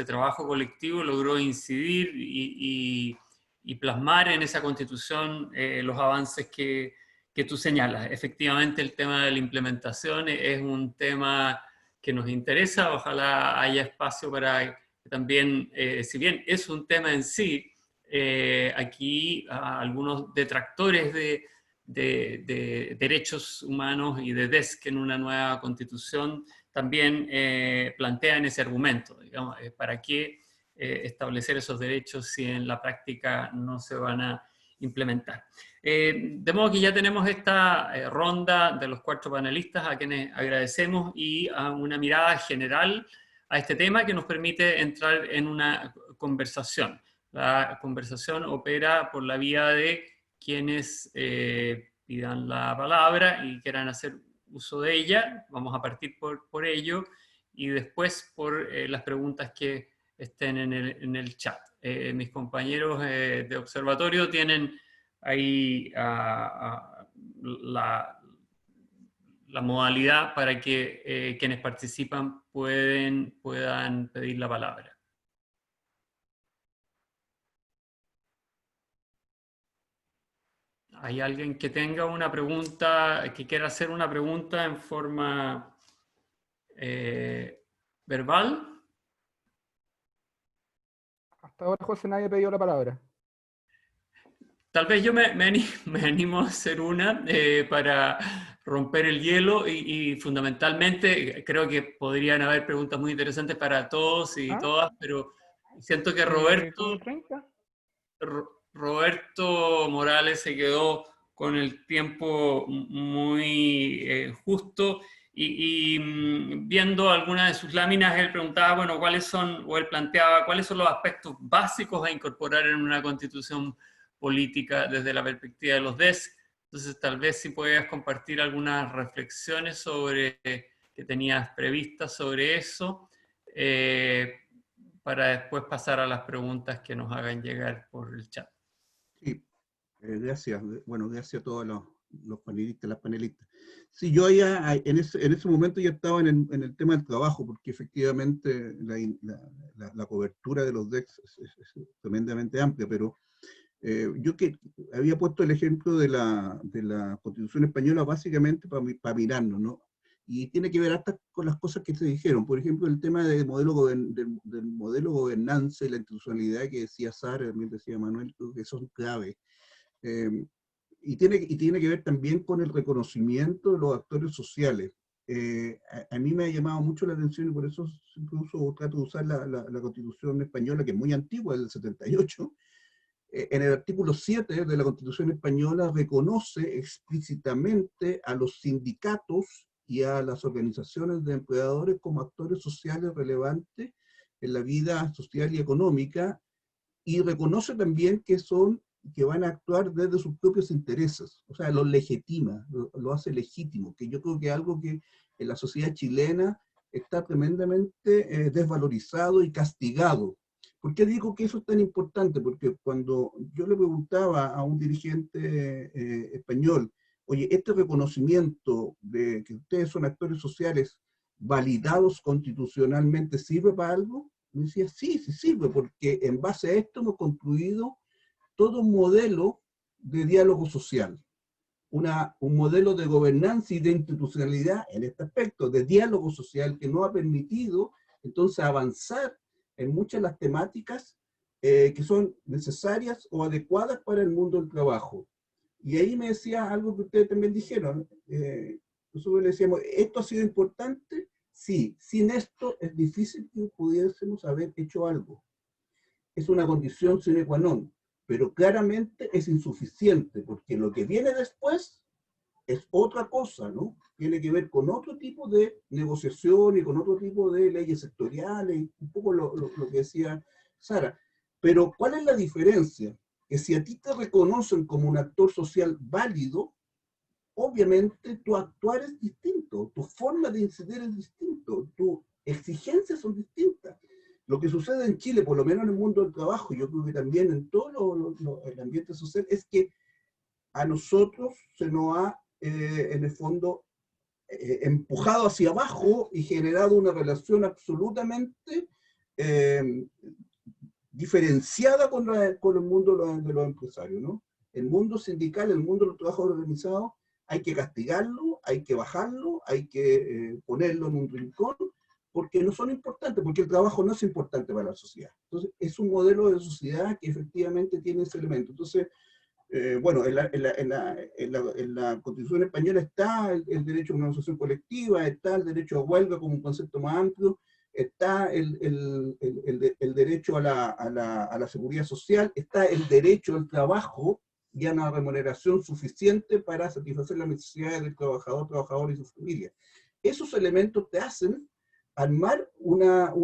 trabajo colectivo logró incidir y plasmar en esa constitución los avances que tú señalas. Efectivamente, el tema de la implementación es un tema que nos interesa. Ojalá haya espacio para que también, si bien es un tema en sí, aquí algunos detractores de derechos humanos y de DESC en una nueva constitución también plantean ese argumento, digamos, ¿para qué establecer esos derechos si en la práctica no se van a implementar? De modo que ya tenemos esta ronda de los 4 panelistas, a quienes agradecemos, y a una mirada general a este tema que nos permite entrar en una conversación. La conversación opera por la vía de quienes pidan la palabra y quieran hacer uso de ella. Vamos a partir por ello, y después por las preguntas que estén en el chat. Mis compañeros de observatorio tienen ahí la modalidad para que quienes participan puedan pedir la palabra. ¿Hay alguien que tenga una pregunta, que quiera hacer una pregunta en forma verbal? Hasta ahora, José, nadie ha pedido la palabra. Tal vez yo me animo a hacer una para romper el hielo, y fundamentalmente creo que podrían haber preguntas muy interesantes para todos y todas, pero siento que Roberto Morales se quedó con el tiempo muy justo, y viendo algunas de sus láminas, él preguntaba, bueno, él planteaba cuáles son los aspectos básicos a incorporar en una constitución política desde la perspectiva de los DESC. Entonces, tal vez si puedas compartir algunas reflexiones que tenías previstas sobre eso, para después pasar a las preguntas que nos hagan llegar por el chat. Sí, gracias. Bueno, gracias a todos los panelistas, las panelistas. Sí, yo ya en ese momento ya estaba en el tema del trabajo, porque efectivamente la cobertura de los DEX es tremendamente amplia, pero yo que había puesto el ejemplo de la Constitución española básicamente para mirarnos, ¿no? y tiene que ver hasta con las cosas que se dijeron. Por ejemplo, el tema del modelo, del modelo gobernanza y la institucionalidad que decía Sara, también decía Manuel, creo que son claves. Y tiene que ver también con el reconocimiento de los actores sociales. A mí me ha llamado mucho la atención y por eso incluso trato de usar la Constitución española, que es muy antigua, del 78. En el artículo 7 de la Constitución española reconoce explícitamente a los sindicatos y a las organizaciones de empleadores como actores sociales relevantes en la vida social y económica, y reconoce también que van a actuar desde sus propios intereses, o sea, lo legitima, lo hace legítimo, que yo creo que es algo que en la sociedad chilena está tremendamente desvalorizado y castigado. ¿Por qué digo que eso es tan importante? Porque cuando yo le preguntaba a un dirigente español, oye, este reconocimiento de que ustedes son actores sociales validados constitucionalmente, ¿sirve para algo? Me decía, sí, sí sirve, porque en base a esto hemos construido todo un modelo de diálogo social, un modelo de gobernanza y de institucionalidad en este aspecto, de diálogo social, que nos ha permitido entonces avanzar en muchas de las temáticas que son necesarias o adecuadas para el mundo del trabajo. Y ahí me decía algo que ustedes también dijeron, nosotros le decíamos, ¿esto ha sido importante? Sí, sin esto es difícil que pudiésemos haber hecho algo. Es una condición sine qua non, pero claramente es insuficiente, porque lo que viene después es otra cosa, ¿no? Tiene que ver con otro tipo de negociación y con otro tipo de leyes sectoriales, y un poco lo que decía Sara. Pero, ¿cuál es la diferencia? Que si a ti te reconocen como un actor social válido, obviamente tu actuar es distinto, tu forma de incidir es distinto, tus exigencias son distintas. Lo que sucede en Chile, por lo menos en el mundo del trabajo, yo creo que también en todo el ambiente social, es que a nosotros se nos ha, en el fondo, empujado hacia abajo y generado una relación absolutamente diferenciada con el mundo de los empresarios, ¿no? El mundo sindical, el mundo de los trabajadores organizados, hay que castigarlo, hay que bajarlo, hay que ponerlo en un rincón, porque no son importantes, porque el trabajo no es importante para la sociedad. Entonces, es un modelo de sociedad que efectivamente tiene ese elemento. Entonces, bueno, en la Constitución española está el derecho a una asociación colectiva, está el derecho a huelga como un concepto más amplio, está el derecho a la seguridad social, está el derecho al trabajo y a una remuneración suficiente para satisfacer las necesidades del trabajador y su familia. Esos elementos te hacen armar una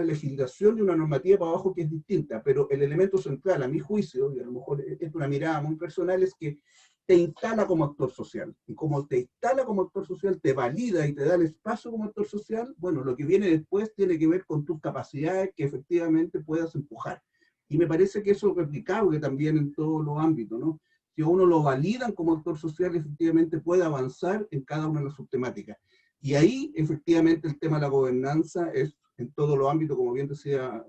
legislación y una normativa para abajo que es distinta, pero el elemento central, a mi juicio, y a lo mejor es una mirada muy personal, es que te instala como actor social. Y como te instala como actor social, te valida y te da el espacio como actor social, bueno, lo que viene después tiene que ver con tus capacidades que efectivamente puedas empujar. Y me parece que eso es replicable también en todos los ámbitos, ¿no? Si a uno lo validan como actor social, efectivamente puede avanzar en cada una de las subtemáticas. Y ahí, efectivamente, el tema de la gobernanza es en todos los ámbitos, como bien decía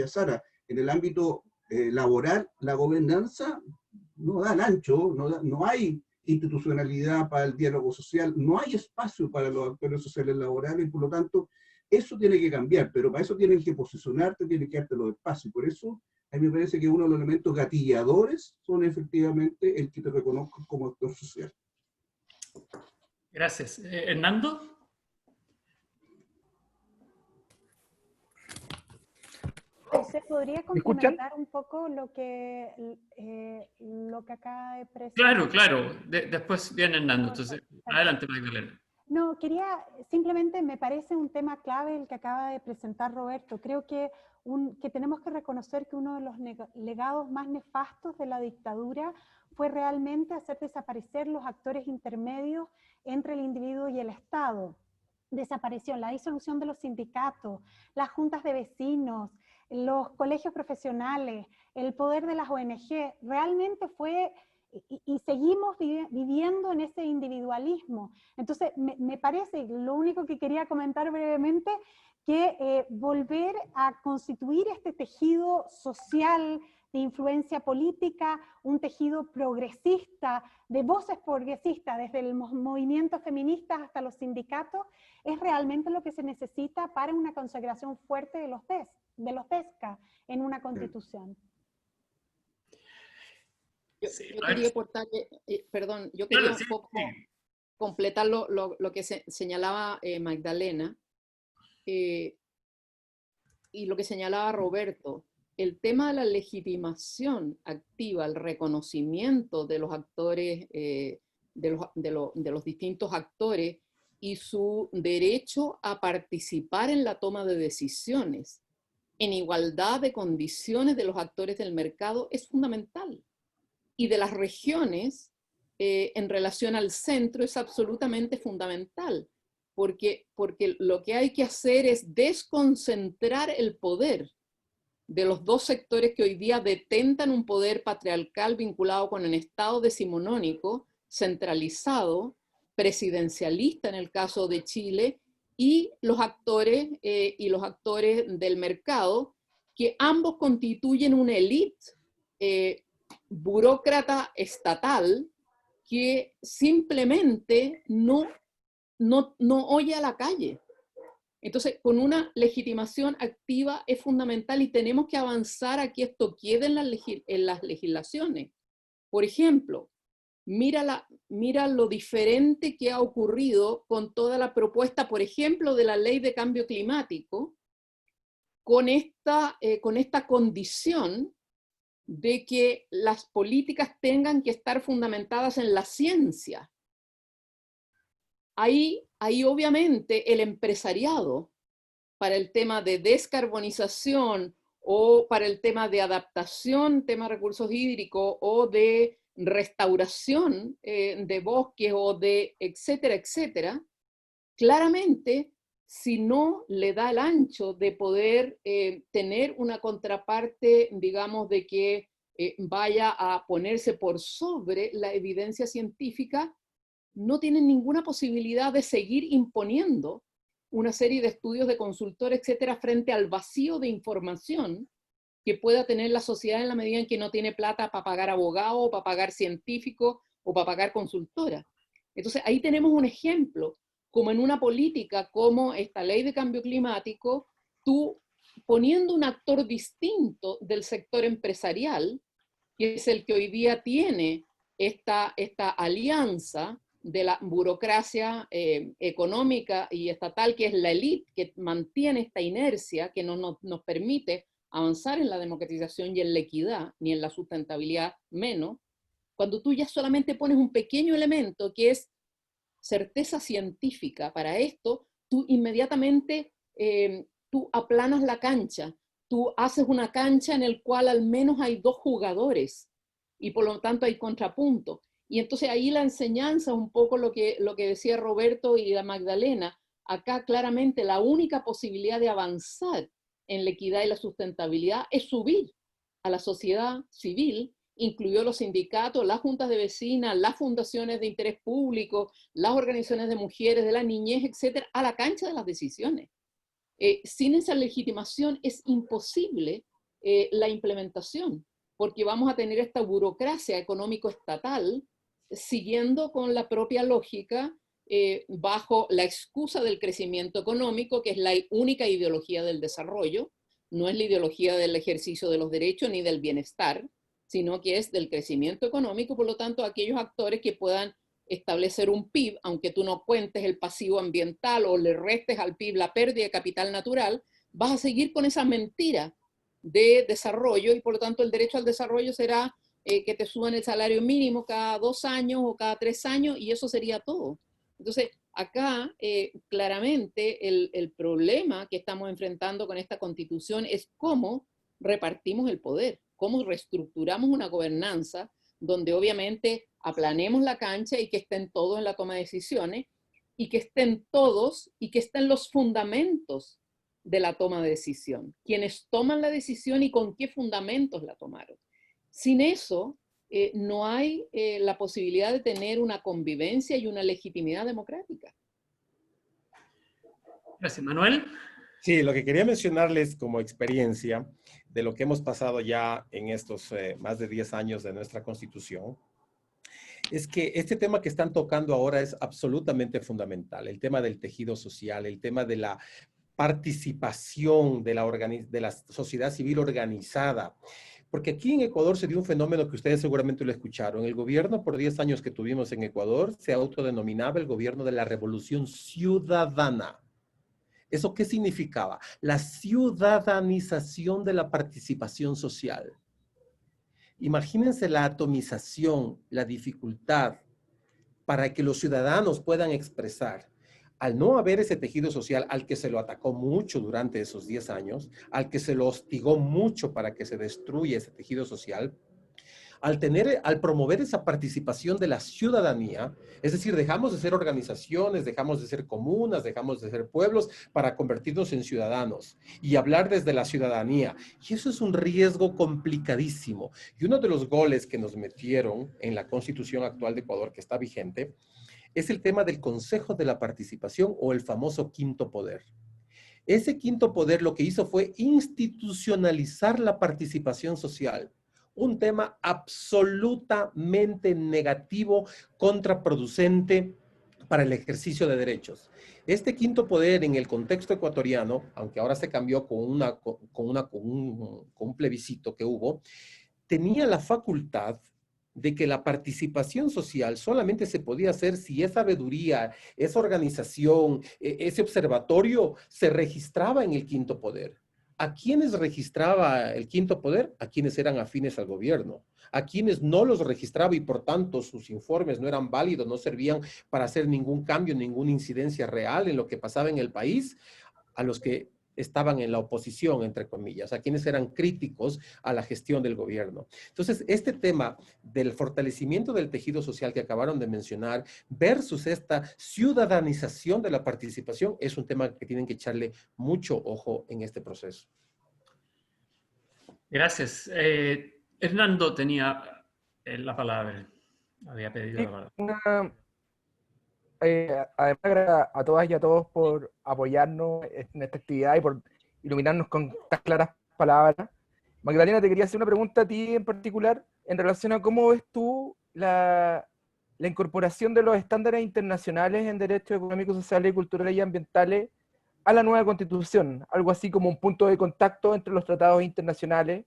Sara. En el ámbito laboral, la gobernanza no da ancho, no hay institucionalidad para el diálogo social, no hay espacio para los actores sociales laborales, y por lo tanto, eso tiene que cambiar, pero para eso tienen que posicionarte, tienen que darte los espacios. Por eso, a mí me parece que uno de los elementos gatilladores son efectivamente el que te reconozcan como actor social. Gracias. Hernando. ¿Se podría complementar un poco lo que acaba de presentar? Claro. Después viene Hernando. Entonces, adelante, Magdalena. No, simplemente me parece un tema clave el que acaba de presentar Roberto. Creo que tenemos que reconocer que uno de los legados más nefastos de la dictadura fue realmente hacer desaparecer los actores intermedios entre el individuo y el Estado. Desapareció la disolución de los sindicatos, las juntas de vecinos, los colegios profesionales, el poder de las ONG. Realmente fue... Y seguimos viviendo en ese individualismo. Entonces, me parece, lo único que quería comentar brevemente, que volver a constituir este tejido social de influencia política, un tejido progresista, de voces progresistas, desde los movimientos feministas hasta los sindicatos, es realmente lo que se necesita para una consagración fuerte de los DESCA en una constitución. Yo quería aportar, perdón, yo quería un poco completar lo que señalaba Magdalena y lo que señalaba Roberto. El tema de la legitimación activa, el reconocimiento de los actores, de los distintos actores y su derecho a participar en la toma de decisiones en igualdad de condiciones de los actores del mercado es fundamental. Y de las regiones en relación al centro es absolutamente fundamental, porque lo que hay que hacer es desconcentrar el poder de los dos sectores que hoy día detentan un poder patriarcal vinculado con el Estado decimonónico, centralizado, presidencialista en el caso de Chile, y los actores del mercado, que ambos constituyen una élite burócrata estatal que simplemente no oye a la calle. Entonces, con una legitimación activa es fundamental y tenemos que avanzar a que esto quede en las legislaciones. Por ejemplo, mira lo diferente que ha ocurrido con toda la propuesta, por ejemplo, de la ley de cambio climático, con esta condición de que las políticas tengan que estar fundamentadas en la ciencia. Ahí obviamente el empresariado, para el tema de descarbonización o para el tema de adaptación, tema de recursos hídricos o de restauración de bosques o de etcétera, etcétera, claramente si no le da el ancho de poder tener una contraparte, digamos, de que vaya a ponerse por sobre la evidencia científica, no tienen ninguna posibilidad de seguir imponiendo una serie de estudios de consultor, etcétera, frente al vacío de información que pueda tener la sociedad en la medida en que no tiene plata para pagar abogado, para pagar científico o para pagar consultora. Entonces ahí tenemos un ejemplo, como en una política como esta ley de cambio climático, tú poniendo un actor distinto del sector empresarial, que es el que hoy día tiene esta alianza de la burocracia económica y estatal, que es la élite, que mantiene esta inercia que no nos permite avanzar en la democratización y en la equidad, ni en la sustentabilidad menos, cuando tú ya solamente pones un pequeño elemento que es certeza científica para esto, tú inmediatamente tú aplanas la cancha, tú haces una cancha en el cual al menos hay dos jugadores y por lo tanto hay contrapunto. Y entonces ahí la enseñanza, un poco lo que decía Roberto y la Magdalena, acá claramente la única posibilidad de avanzar en la equidad y la sustentabilidad es subir a la sociedad civil, incluyó los sindicatos, las juntas de vecinas, las fundaciones de interés público, las organizaciones de mujeres, de la niñez, etcétera, a la cancha de las decisiones. Sin esa legitimación es imposible la implementación, porque vamos a tener esta burocracia económico-estatal siguiendo con la propia lógica bajo la excusa del crecimiento económico, que es la única ideología del desarrollo, no es la ideología del ejercicio de los derechos ni del bienestar, sino que es del crecimiento económico. Por lo tanto, aquellos actores que puedan establecer un PIB, aunque tú no cuentes el pasivo ambiental o le restes al PIB la pérdida de capital natural, vas a seguir con esa mentira de desarrollo y por lo tanto el derecho al desarrollo será que te suban el salario mínimo cada 2 años o cada 3 años y eso sería todo. Entonces, acá claramente el problema que estamos enfrentando con esta constitución es cómo repartimos el poder, cómo reestructuramos una gobernanza donde obviamente aplanemos la cancha y que estén todos en la toma de decisiones y que estén todos y que estén los fundamentos de la toma de decisión, quienes toman la decisión y con qué fundamentos la tomaron. Sin eso, no hay la posibilidad de tener una convivencia y una legitimidad democrática. Gracias, Manuel. Sí, lo que quería mencionarles como experiencia de lo que hemos pasado ya en estos más de 10 años de nuestra Constitución, es que este tema que están tocando ahora es absolutamente fundamental, el tema del tejido social, el tema de la participación de la sociedad civil organizada. Porque aquí en Ecuador se dio un fenómeno que ustedes seguramente lo escucharon. El gobierno, por 10 años que tuvimos en Ecuador, se autodenominaba el gobierno de la revolución ciudadana. ¿Eso qué significaba? La ciudadanización de la participación social. Imagínense la atomización, la dificultad para que los ciudadanos puedan expresar. Al no haber ese tejido social al que se lo atacó mucho durante esos 10 años, al que se lo hostigó mucho para que se destruya ese tejido social, al promover esa participación de la ciudadanía, es decir, dejamos de ser organizaciones, dejamos de ser comunas, dejamos de ser pueblos para convertirnos en ciudadanos y hablar desde la ciudadanía. Y eso es un riesgo complicadísimo. Y uno de los goles que nos metieron en la Constitución actual de Ecuador, que está vigente, es el tema del Consejo de la Participación o el famoso quinto poder. Ese quinto poder lo que hizo fue institucionalizar la participación social. Un tema absolutamente negativo, contraproducente para el ejercicio de derechos. Este quinto poder en el contexto ecuatoriano, aunque ahora se cambió con un plebiscito que hubo, tenía la facultad de que la participación social solamente se podía hacer si esa veeduría, esa organización, ese observatorio se registraba en el quinto poder. ¿A quiénes registraba el quinto poder? A quienes eran afines al gobierno. A quienes no los registraba y por tanto sus informes no eran válidos, no servían para hacer ningún cambio, ninguna incidencia real en lo que pasaba en el país, a los que estaban en la oposición, entre comillas, a quienes eran críticos a la gestión del gobierno. Entonces, este tema del fortalecimiento del tejido social que acabaron de mencionar versus esta ciudadanización de la participación es un tema que tienen que echarle mucho ojo en este proceso. Gracias. Hernando tenía la palabra, había pedido la palabra. Además, a todas y a todos por apoyarnos en esta actividad y por iluminarnos con estas claras palabras. Magdalena, te quería hacer una pregunta a ti en particular en relación a cómo ves tú la incorporación de los estándares internacionales en derechos económicos, sociales, culturales y ambientales a la nueva Constitución, algo así como un punto de contacto entre los tratados internacionales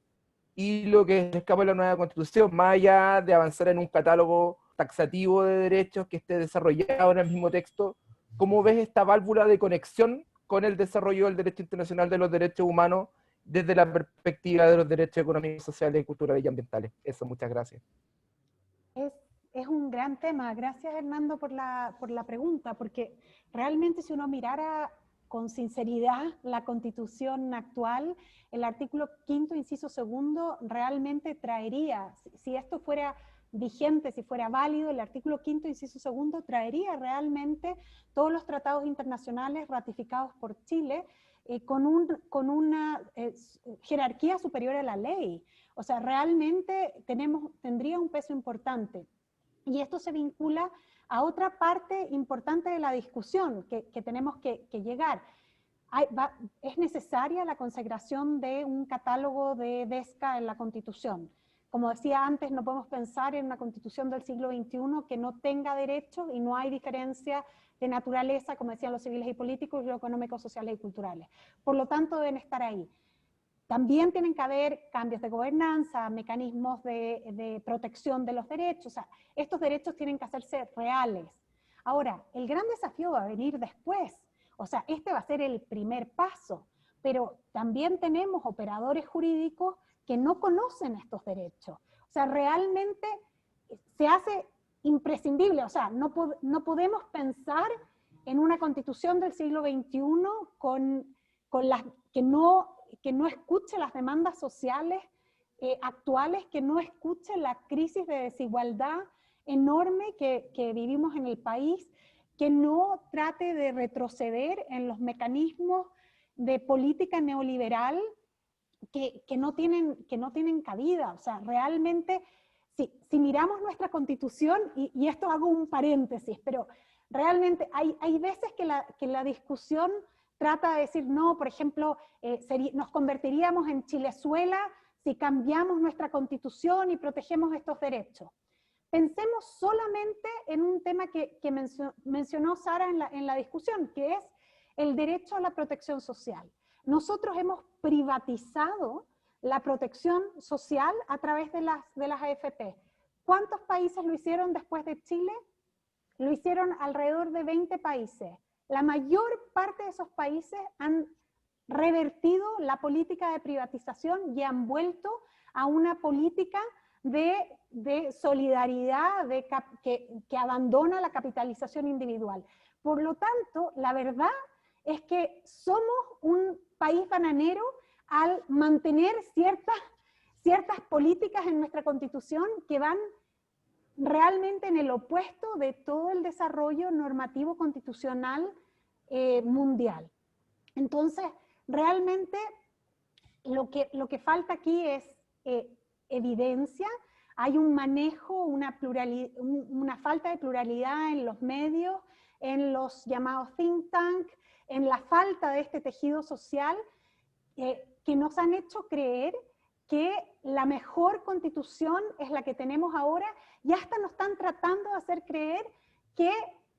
y lo que escapa de la nueva Constitución, más allá de avanzar en un catálogo taxativo de derechos que esté desarrollado en el mismo texto. ¿Cómo ves esta válvula de conexión con el desarrollo del derecho internacional de los derechos humanos desde la perspectiva de los derechos económicos, sociales, culturales y ambientales? Eso, muchas gracias. Es un gran tema. Gracias, Hernando, por la pregunta, porque realmente si uno mirara con sinceridad la Constitución actual, el artículo 5º, inciso 2, realmente traería, si esto fuera vigente, si fuera válido, el artículo 5º, inciso 2, traería realmente todos los tratados internacionales ratificados por Chile con una jerarquía superior a la ley. O sea, realmente tendría un peso importante. Y esto se vincula a otra parte importante de la discusión que tenemos que llegar. Es necesaria la consagración de un catálogo de DESCA en la Constitución. Como decía antes, no podemos pensar en una Constitución del siglo XXI que no tenga derechos y no hay diferencia de naturaleza, como decían los civiles y políticos, y los económicos, sociales y culturales. Por lo tanto, deben estar ahí. También tienen que haber cambios de gobernanza, mecanismos de protección de los derechos. O sea, estos derechos tienen que hacerse reales. Ahora, el gran desafío va a venir después. O sea, este va a ser el primer paso. Pero también tenemos operadores jurídicos que no conocen estos derechos. O sea, realmente se hace imprescindible. O sea, no podemos pensar en una constitución del siglo XXI con las que no escuche las demandas sociales actuales, que no escuche la crisis de desigualdad enorme que vivimos en el país, que no trate de retroceder en los mecanismos de política neoliberal que no tienen cabida. O sea, realmente, si miramos nuestra Constitución, y esto hago un paréntesis, pero realmente hay veces que la discusión trata de decir, no, por ejemplo, nos convertiríamos en Chilezuela si cambiamos nuestra constitución y protegemos estos derechos. Pensemos solamente en un tema que mencionó Sara en la discusión, que es el derecho a la protección social. Nosotros hemos privatizado la protección social a través de las AFP. ¿Cuántos países lo hicieron después de Chile? Lo hicieron alrededor de 20 países. La mayor parte de esos países han revertido la política de privatización y han vuelto a una política de solidaridad que abandona la capitalización individual. Por lo tanto, la verdad es que somos un país bananero al mantener ciertas políticas en nuestra Constitución que van realmente en el opuesto de todo el desarrollo normativo constitucional mundial. Entonces, realmente lo que falta aquí es evidencia. Hay un manejo, una falta de pluralidad en los medios, en los llamados think tank, en la falta de este tejido social que nos han hecho creer que la mejor constitución es la que tenemos ahora, y hasta nos están tratando de hacer creer que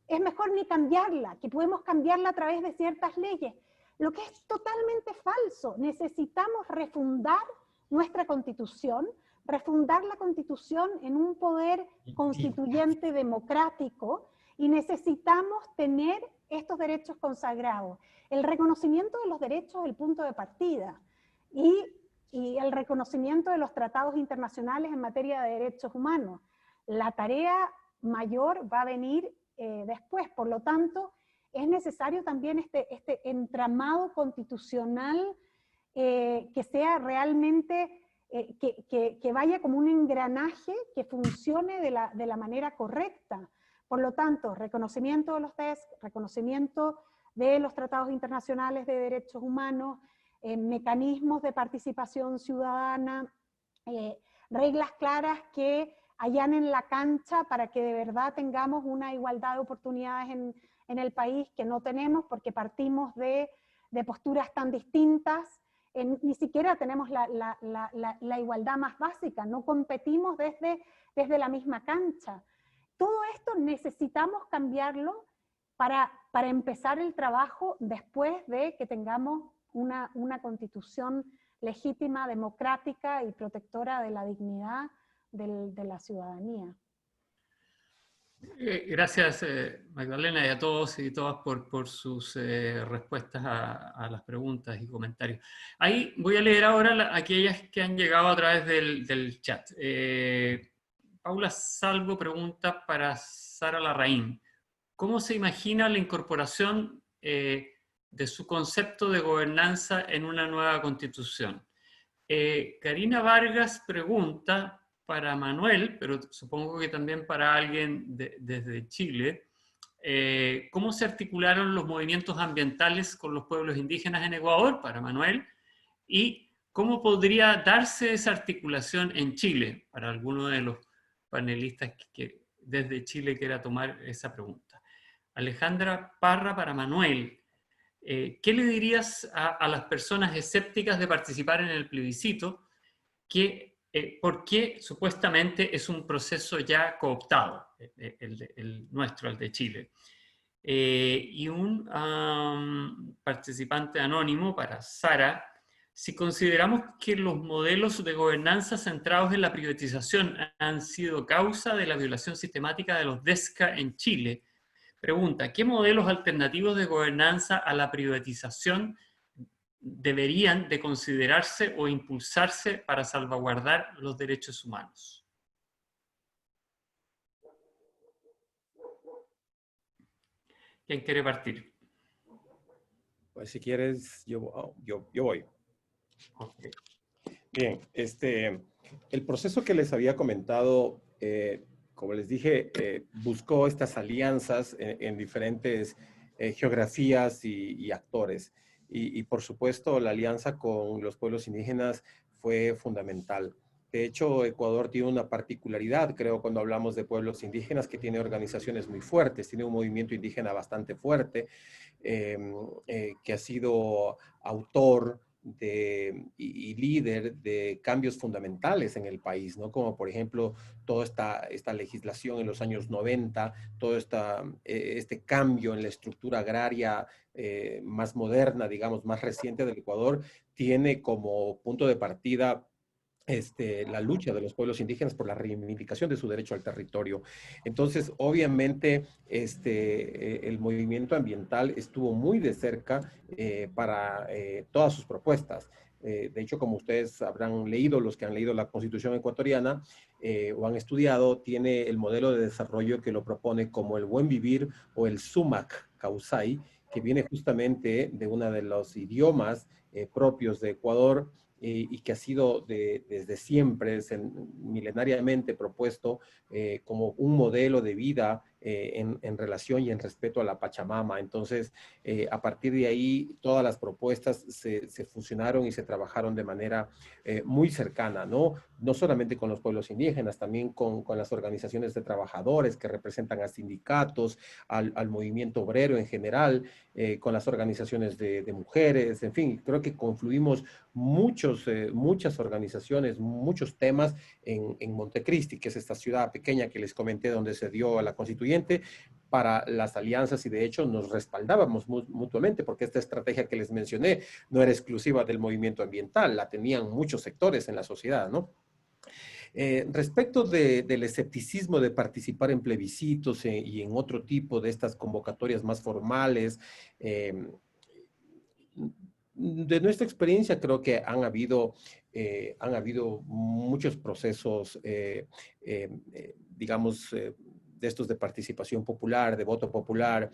es mejor ni cambiarla, que podemos cambiarla a través de ciertas leyes, lo que es totalmente falso. Necesitamos refundar nuestra constitución, refundar la constitución en un poder constituyente democrático, y necesitamos tener estos derechos consagrados. El reconocimiento de los derechos es el punto de partida, y el reconocimiento de los tratados internacionales en materia de derechos humanos. La tarea mayor va a venir después. Por lo tanto, es necesario también este entramado constitucional que sea realmente, que vaya como un engranaje que funcione de la manera correcta. Por lo tanto, reconocimiento de los TESC, reconocimiento de los tratados internacionales de derechos humanos, mecanismos de participación ciudadana, reglas claras que allanen la cancha para que de verdad tengamos una igualdad de oportunidades en el país, que no tenemos porque partimos de posturas tan distintas. Ni siquiera tenemos la igualdad más básica, no competimos desde la misma cancha. Todo esto necesitamos cambiarlo para empezar el trabajo después de que tengamos una constitución legítima, democrática y protectora de la dignidad de la ciudadanía. Gracias, Magdalena, y a todos y todas por sus respuestas a las preguntas y comentarios. Ahí voy a leer ahora aquellas que han llegado a través del chat. Paula Salvo pregunta para Sara Larraín: ¿cómo se imagina la incorporación de su concepto de gobernanza en una nueva constitución? Karina Vargas pregunta para Manuel, pero supongo que también para alguien desde Chile, ¿cómo se articularon los movimientos ambientales con los pueblos indígenas en Ecuador? Para Manuel. ¿Y cómo podría darse esa articulación en Chile? Para alguno de los panelistas que desde Chile quiera tomar esa pregunta. Alejandra Parra para Manuel: ¿qué le dirías a las personas escépticas de participar en el plebiscito? Porque supuestamente es un proceso ya cooptado, el nuestro, el de Chile. Y un participante anónimo para Sara: si consideramos que los modelos de gobernanza centrados en la privatización han sido causa de la violación sistemática de los DESCA en Chile, pregunta, ¿qué modelos alternativos de gobernanza a la privatización deberían de considerarse o impulsarse para salvaguardar los derechos humanos? ¿Quién quiere partir? Pues si quieres, yo voy. Okay. Bien, el proceso que les había comentado, como les dije, buscó estas alianzas en diferentes geografías y actores. Y por supuesto, la alianza con los pueblos indígenas fue fundamental. De hecho, Ecuador tiene una particularidad, creo, cuando hablamos de pueblos indígenas, que tiene organizaciones muy fuertes, tiene un movimiento indígena bastante fuerte, que ha sido autor y líder de cambios fundamentales en el país, ¿no? Como por ejemplo toda esta legislación en los años 90, todo este cambio en la estructura agraria más moderna, digamos, más reciente del Ecuador, tiene como punto de partida la lucha de los pueblos indígenas por la reivindicación de su derecho al territorio. Entonces, obviamente, el movimiento ambiental estuvo muy de cerca para todas sus propuestas. De hecho, como ustedes habrán leído, los que han leído la Constitución ecuatoriana o han estudiado, tiene el modelo de desarrollo que lo propone como el buen vivir o el sumac causai, que viene justamente de uno de los idiomas propios de Ecuador, y que ha sido desde siempre, milenariamente propuesto como un modelo de vida en relación y en respeto a la Pachamama. Entonces, a partir de ahí, todas las propuestas se fusionaron y se trabajaron de manera muy cercana, ¿no? No solamente con los pueblos indígenas, también con las organizaciones de trabajadores que representan a sindicatos, al movimiento obrero en general, con las organizaciones de mujeres, en fin, creo que confluimos muchas organizaciones, muchos temas en Montecristi, que es esta ciudad pequeña que les comenté donde se dio a la constituyente, para las alianzas, y de hecho nos respaldábamos mutuamente, porque esta estrategia que les mencioné no era exclusiva del movimiento ambiental, la tenían muchos sectores en la sociedad, ¿no? Respecto del escepticismo de participar en plebiscitos y en otro tipo de estas convocatorias más formales, de nuestra experiencia creo que han habido muchos procesos, digamos, de estos de participación popular, de voto popular,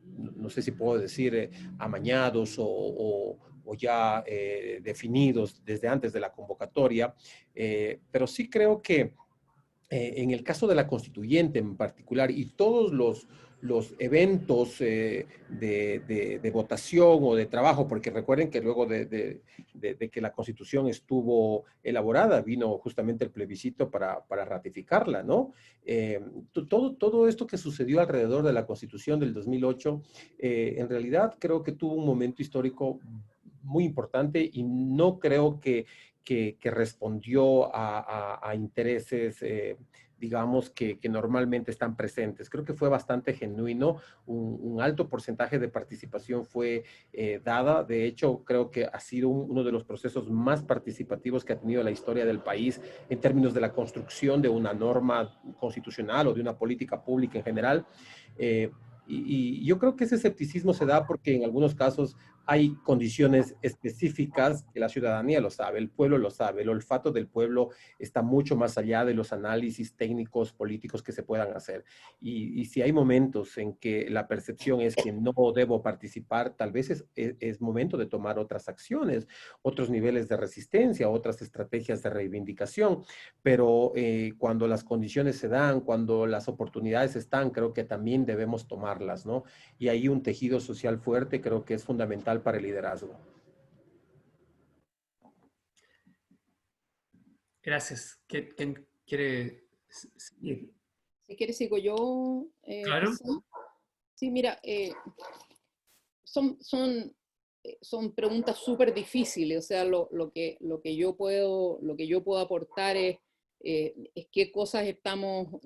no sé si puedo decir amañados o ya definidos desde antes de la convocatoria, pero sí creo que en el caso de la constituyente en particular y todos los eventos de votación o de trabajo, porque recuerden que luego de que la constitución estuvo elaborada, vino justamente el plebiscito para ratificarla, ¿no? Todo esto que sucedió alrededor de la constitución del 2008, en realidad creo que tuvo un momento histórico muy importante y no creo que respondió a intereses, digamos, que normalmente están presentes. Creo que fue bastante genuino, un alto porcentaje de participación fue dada. De hecho, creo que ha sido uno de los procesos más participativos que ha tenido la historia del país en términos de la construcción de una norma constitucional o de una política pública en general. Y yo creo que ese escepticismo se da porque en algunos casos hay condiciones específicas que la ciudadanía lo sabe, el pueblo lo sabe, el olfato del pueblo está mucho más allá de los análisis técnicos, políticos que se puedan hacer. Y si hay momentos en que la percepción es que no debo participar, tal vez es momento de tomar otras acciones, otros niveles de resistencia, otras estrategias de reivindicación. Pero cuando las condiciones se dan, cuando las oportunidades están, creo que también debemos tomarlas, ¿no? Y ahí un tejido social fuerte creo que es fundamental para el liderazgo. Gracias. ¿Quién quiere seguir? Si quieres sigo yo. Claro. Sí, mira, son preguntas súper difíciles. O sea, lo que yo puedo aportar es qué cosas estamos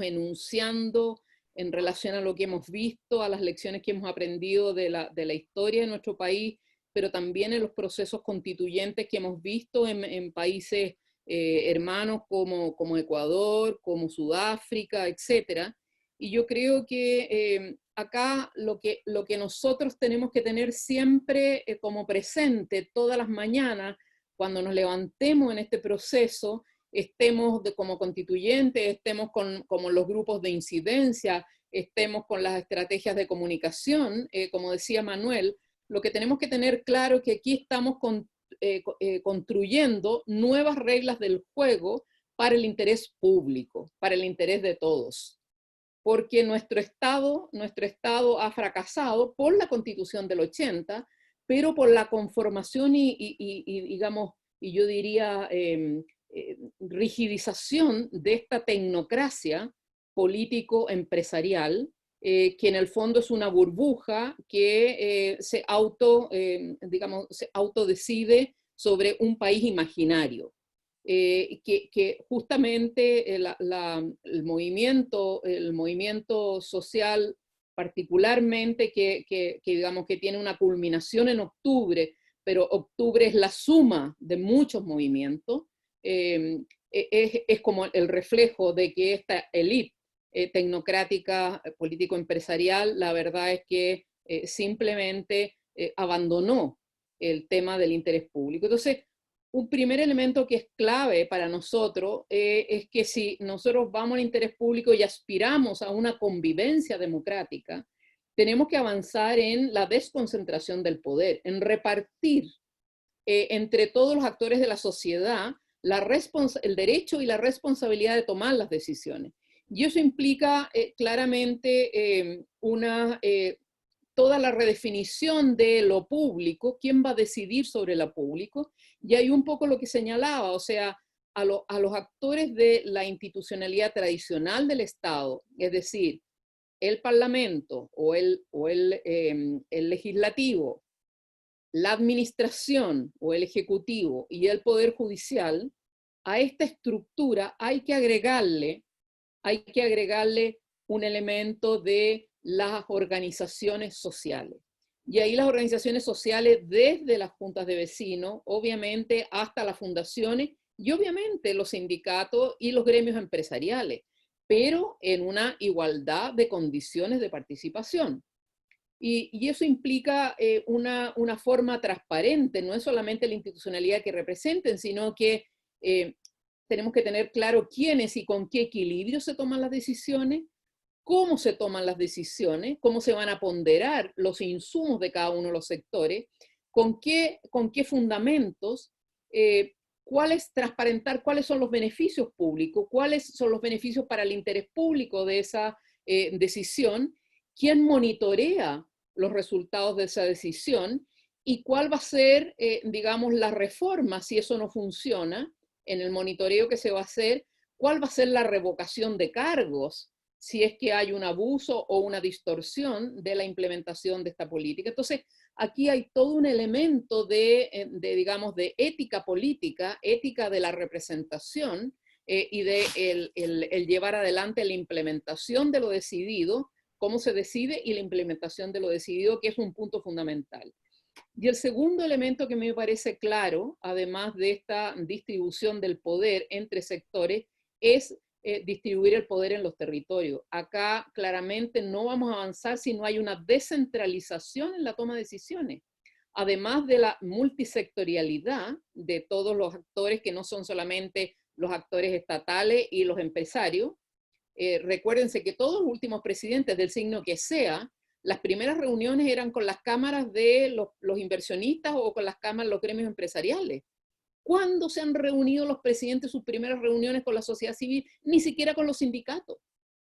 enunciando en relación a lo que hemos visto, a las lecciones que hemos aprendido de la historia de nuestro país, pero también en los procesos constituyentes que hemos visto en países hermanos como Ecuador, como Sudáfrica, etc. Y yo creo que acá lo que nosotros tenemos que tener siempre como presente todas las mañanas, cuando nos levantemos en este proceso, estemos como constituyentes, estemos como los grupos de incidencia, estemos con las estrategias de comunicación, como decía Manuel, lo que tenemos que tener claro es que aquí estamos construyendo nuevas reglas del juego para el interés público, para el interés de todos. Porque nuestro Estado ha fracasado por la Constitución del 80, pero por la conformación y digamos, y yo diría rigidización de esta tecnodemocracia político-empresarial, que en el fondo es una burbuja que se autodecide sobre un país imaginario. Que justamente el movimiento social, particularmente digamos que tiene una culminación en octubre, pero octubre es la suma de muchos movimientos, es como el reflejo de que esta élite tecnocrática, político-empresarial, la verdad es que simplemente abandonó el tema del interés público. Entonces, un primer elemento que es clave para nosotros es que si nosotros vamos al interés público y aspiramos a una convivencia democrática, tenemos que avanzar en la desconcentración del poder, en repartir entre todos los actores de la sociedad el derecho y la responsabilidad de tomar las decisiones. Y eso implica claramente toda la redefinición de lo público, quién va a decidir sobre lo público, y hay un poco lo que señalaba, o sea, a los actores de la institucionalidad tradicional del Estado, es decir, el Parlamento o el Legislativo, la Administración o el Ejecutivo y el Poder Judicial, a esta estructura hay que agregarle un elemento de las organizaciones sociales. Y ahí las organizaciones sociales, desde las juntas de vecinos, obviamente hasta las fundaciones, y obviamente los sindicatos y los gremios empresariales, pero en una igualdad de condiciones de participación. Y eso implica una forma transparente, no es solamente la institucionalidad que representen, sino que tenemos que tener claro quiénes y con qué equilibrio se toman las decisiones, cómo se toman las decisiones, cómo se van a ponderar los insumos de cada uno de los sectores, con qué fundamentos, transparentar cuáles son los beneficios públicos, cuáles son los beneficios para el interés público de esa decisión, quién monitorea los resultados de esa decisión y cuál va a ser, digamos, la reforma si eso no funciona en el monitoreo que se va a hacer, cuál va a ser la revocación de cargos si es que hay un abuso o una distorsión de la implementación de esta política. Entonces, aquí hay todo un elemento digamos, de ética política, ética de la representación y de el llevar adelante la implementación de lo decidido, cómo se decide y la implementación de lo decidido, que es un punto fundamental. Y el segundo elemento que me parece claro, además de esta distribución del poder entre sectores, es distribuir el poder en los territorios. Acá claramente no vamos a avanzar si no hay una descentralización en la toma de decisiones. Además de la multisectorialidad de todos los actores, que no son solamente los actores estatales y los empresarios. Recuérdense que todos los últimos presidentes, del signo que sea, las primeras reuniones eran con las cámaras de los inversionistas o con las cámaras de los gremios empresariales. ¿Cuándo se han reunido los presidentes sus primeras reuniones con la sociedad civil? Ni siquiera con los sindicatos.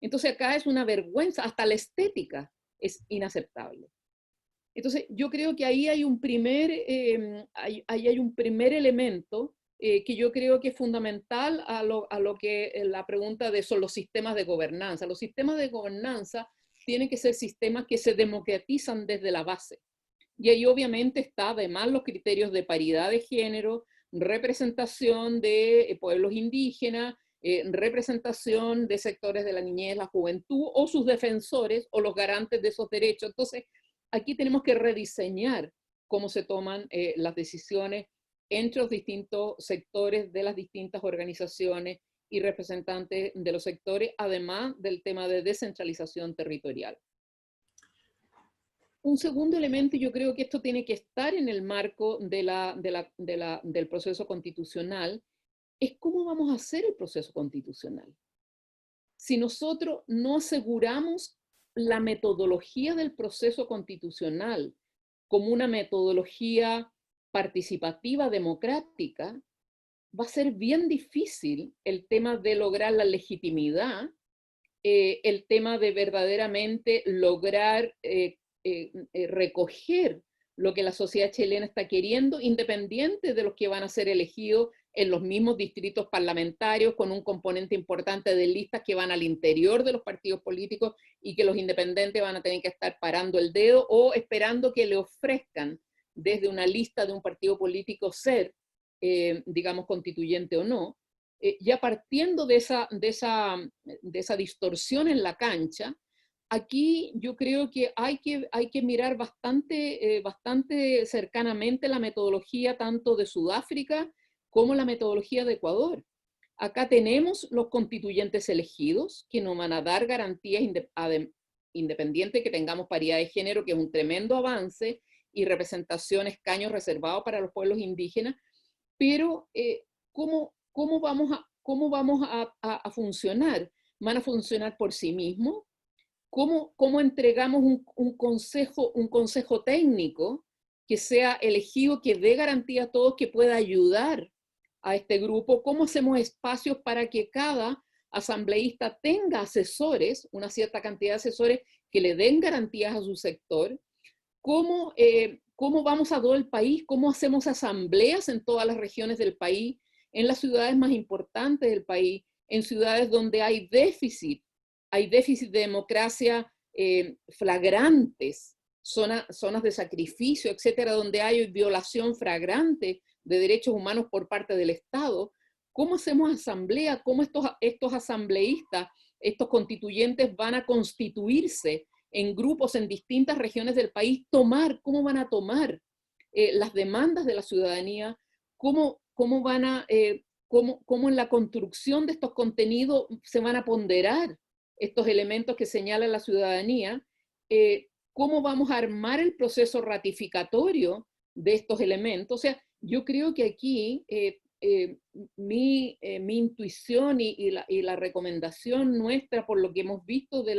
Entonces acá es una vergüenza, hasta la estética es inaceptable. Entonces yo creo que ahí hay un primer elemento que yo creo que es fundamental a lo que la pregunta son los sistemas de gobernanza. Los sistemas de gobernanza tienen que ser sistemas que se democratizan desde la base. Y ahí obviamente está además los criterios de paridad de género, representación de pueblos indígenas, representación de sectores de la niñez, la juventud, o sus defensores o los garantes de esos derechos. Entonces, aquí tenemos que rediseñar cómo se toman las decisiones entre los distintos sectores de las distintas organizaciones y representantes de los sectores, además del tema de descentralización territorial. Un segundo elemento, yo creo que esto tiene que estar en el marco del proceso constitucional, es cómo vamos a hacer el proceso constitucional. Si nosotros no aseguramos la metodología del proceso constitucional como una metodología participativa democrática, va a ser bien difícil el tema de lograr la legitimidad, el tema de verdaderamente lograr recoger lo que la sociedad chilena está queriendo, independiente de los que van a ser elegidos en los mismos distritos parlamentarios, con un componente importante de listas que van al interior de los partidos políticos y que los independientes van a tener que estar parando el dedo o esperando que le ofrezcan desde una lista de un partido político ser, digamos, constituyente o no. Ya partiendo de esa distorsión en la cancha, aquí yo creo que hay que mirar bastante cercanamente la metodología tanto de Sudáfrica como la metodología de Ecuador. Acá tenemos los constituyentes elegidos que nos van a dar garantías independiente que tengamos paridad de género, que es un tremendo avance, y representación, escaños reservados para los pueblos indígenas, pero ¿cómo vamos a funcionar? ¿Van a funcionar por sí mismos? ¿Cómo entregamos un consejo técnico que sea elegido, que dé garantía a todos, que pueda ayudar a este grupo? ¿Cómo hacemos espacios para que cada asambleísta tenga asesores, una cierta cantidad de asesores que le den garantías a su sector? ¿Cómo vamos a todo el país? ¿Cómo hacemos asambleas en todas las regiones del país, en las ciudades más importantes del país, en ciudades donde hay déficit de democracia flagrantes, zonas de sacrificio, etcétera, donde hay violación flagrante de derechos humanos por parte del Estado? ¿Cómo hacemos asamblea? ¿Cómo estos asambleístas, estos constituyentes van a constituirse en grupos en distintas regiones del país? ¿Cómo van a tomar las demandas de la ciudadanía? ¿Cómo en la construcción de estos contenidos se van a ponderar estos elementos que señala la ciudadanía? ¿Cómo vamos a armar el proceso ratificatorio de estos elementos? O sea, yo creo que aquí mi intuición y la recomendación nuestra, por lo que hemos visto de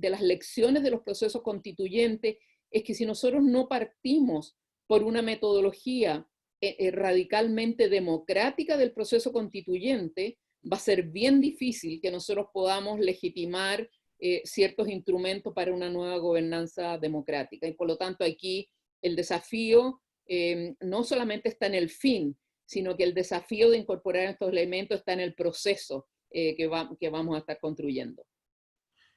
las lecciones de los procesos constituyentes, es que si nosotros no partimos por una metodología radicalmente democrática del proceso constituyente, va a ser bien difícil que nosotros podamos legitimar ciertos instrumentos para una nueva gobernanza democrática. Y por lo tanto aquí el desafío no solamente está en el fin, sino que el desafío de incorporar estos elementos está en el proceso que vamos a estar construyendo.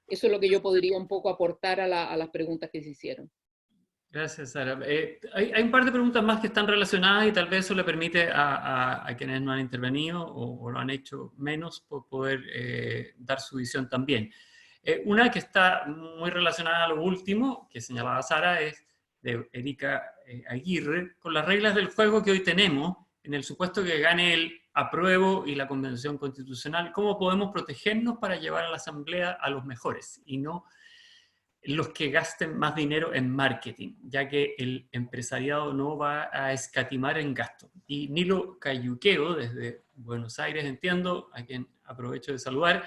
Eso es lo que yo podría un poco aportar a las preguntas que se hicieron. Gracias, Sara. Hay un par de preguntas más que están relacionadas y tal vez eso le permite a quienes no han intervenido o lo han hecho menos por poder dar su visión también. Una que está muy relacionada a lo último que señalaba Sara es de Erika Aguirre, con las reglas del juego que hoy tenemos, en el supuesto que gane el apruebo y la Convención Constitucional, ¿cómo podemos protegernos para llevar a la Asamblea a los mejores y no los que gasten más dinero en marketing, ya que el empresariado no va a escatimar en gasto? Y Nilo Cayuqueo, desde Buenos Aires, entiendo, a quien aprovecho de saludar,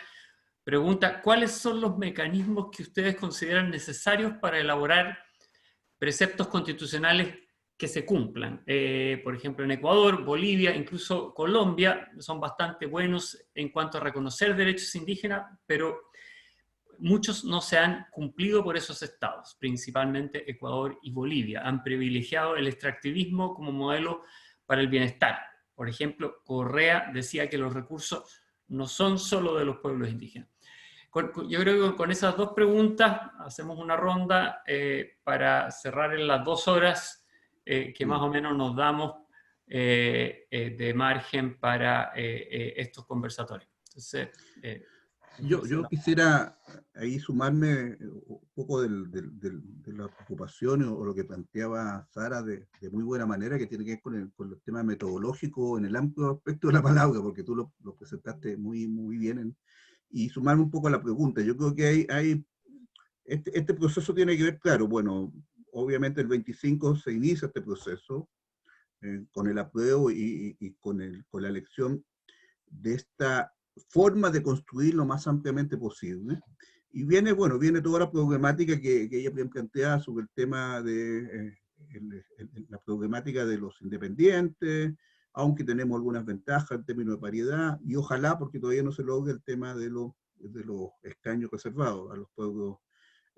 pregunta, ¿cuáles son los mecanismos que ustedes consideran necesarios para elaborar preceptos constitucionales que se cumplan? Por ejemplo, en Ecuador, Bolivia, incluso Colombia, son bastante buenos en cuanto a reconocer derechos indígenas, pero muchos no se han cumplido por esos estados, principalmente Ecuador y Bolivia. Han privilegiado el extractivismo como modelo para el bienestar. Por ejemplo, Correa decía que los recursos no son solo de los pueblos indígenas. Yo creo que con esas dos preguntas hacemos una ronda para cerrar en las 2 horas que más o menos nos damos de margen para estos conversatorios. Entonces, yo quisiera ahí sumarme un poco de las preocupaciones o lo que planteaba Sara de muy buena manera, que tiene que ver con el tema metodológico en el amplio aspecto de la palabra, porque tú lo presentaste muy bien, y sumarme un poco a la pregunta. Yo creo que este proceso tiene que ver, claro, bueno, obviamente el 25 se inicia este proceso con el apruebo y con la elección de esta forma de construir lo más ampliamente posible. Y viene toda la problemática que ella bien plantea sobre el tema de la problemática de los independientes, aunque tenemos algunas ventajas en términos de paridad, y ojalá, porque todavía no se logra el tema de los escaños reservados a los pueblos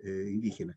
indígenas.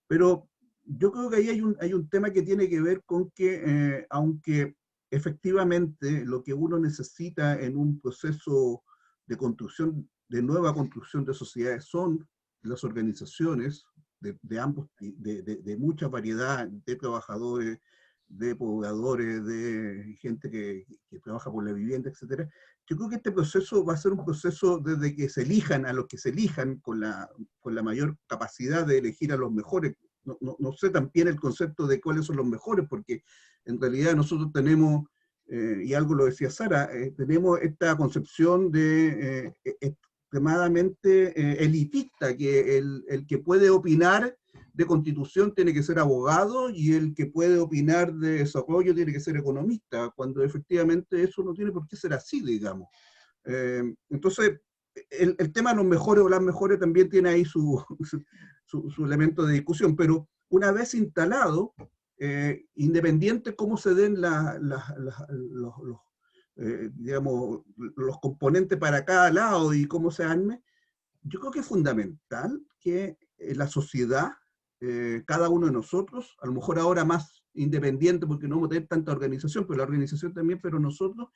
Pero yo creo que ahí hay un tema que tiene que ver con que, aunque efectivamente lo que uno necesita en un proceso de construcción, de nueva construcción de sociedades, son las organizaciones de ambos, de mucha variedad de trabajadores, de pobladores, de gente que trabaja por la vivienda, etcétera. Yo creo que este proceso va a ser un proceso desde que se elijan a los que se elijan con la mayor capacidad de elegir a los mejores. No sé también el concepto de cuáles son los mejores, porque en realidad nosotros tenemos, y algo lo decía Sara, tenemos esta concepción de extremadamente elitista, que el que puede opinar de constitución tiene que ser abogado y el que puede opinar de desarrollo tiene que ser economista, cuando efectivamente eso no tiene por qué ser así, digamos. Entonces, el tema de los mejores o las mejores también tiene ahí su elemento de discusión, pero una vez instalado, independiente cómo se den digamos, los componentes para cada lado y cómo se arme, yo creo que es fundamental que la sociedad, cada uno de nosotros, a lo mejor ahora más independiente porque no vamos a tener tanta organización, pero la organización también, pero nosotros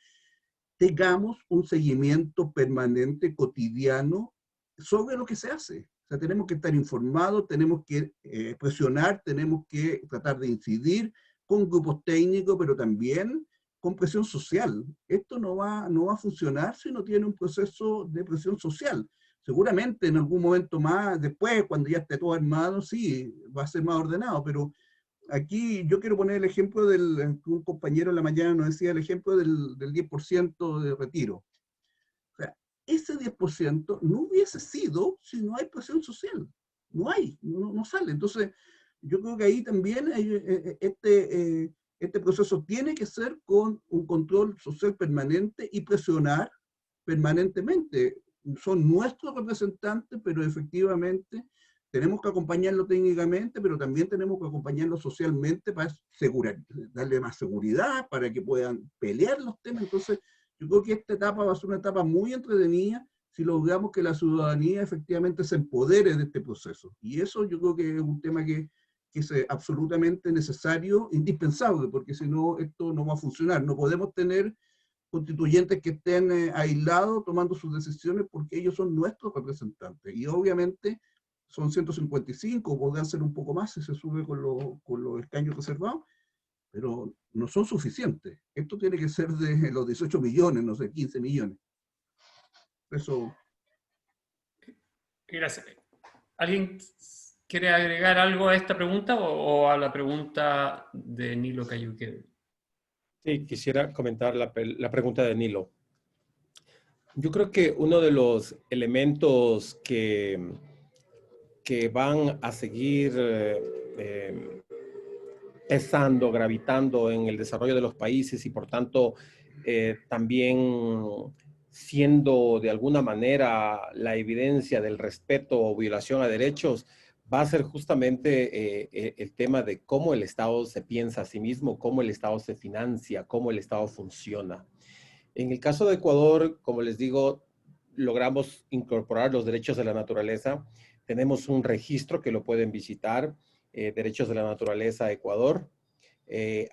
tengamos un seguimiento permanente, cotidiano, sobre lo que se hace. O sea, tenemos que estar informados, tenemos que presionar, tenemos que tratar de incidir con grupos técnicos, pero también con presión social. Esto no va a funcionar si no tiene un proceso de presión social. Seguramente en algún momento más, después, cuando ya esté todo armado, sí, va a ser más ordenado, pero aquí yo quiero poner el ejemplo un compañero en la mañana nos decía el ejemplo del 10% de retiro. O sea, ese 10% no hubiese sido si no hay presión social. No hay, no sale. Entonces, yo creo que ahí también este proceso tiene que ser con un control social permanente y presionar permanentemente. Son nuestros representantes, pero efectivamente tenemos que acompañarlo técnicamente, pero también tenemos que acompañarlo socialmente para darle más seguridad, para que puedan pelear los temas. Entonces, yo creo que esta etapa va a ser una etapa muy entretenida si logramos que la ciudadanía efectivamente se empodere de este proceso. Y eso yo creo que es un tema que es absolutamente necesario, indispensable, porque si no, esto no va a funcionar. No podemos tener constituyentes que estén aislados tomando sus decisiones porque ellos son nuestros representantes. Y obviamente son 155, podrán ser un poco más si se sube con los escaños reservados, pero no son suficientes. Esto tiene que ser de los 18 millones, no sé, 15 millones. Eso. Gracias. ¿Alguien quiere agregar algo a esta pregunta o a la pregunta de Nilo Cayuquedo? Sí, quisiera comentar la pregunta de Nilo. Yo creo que uno de los elementos que van a seguir pesando, gravitando en el desarrollo de los países y por tanto también siendo de alguna manera la evidencia del respeto o violación a derechos, va a ser justamente el tema de cómo el Estado se piensa a sí mismo, cómo el Estado se financia, cómo el Estado funciona. En el caso de Ecuador, como les digo, logramos incorporar los derechos de la naturaleza. Tenemos un registro que lo pueden visitar, Derechos de la Naturaleza Ecuador.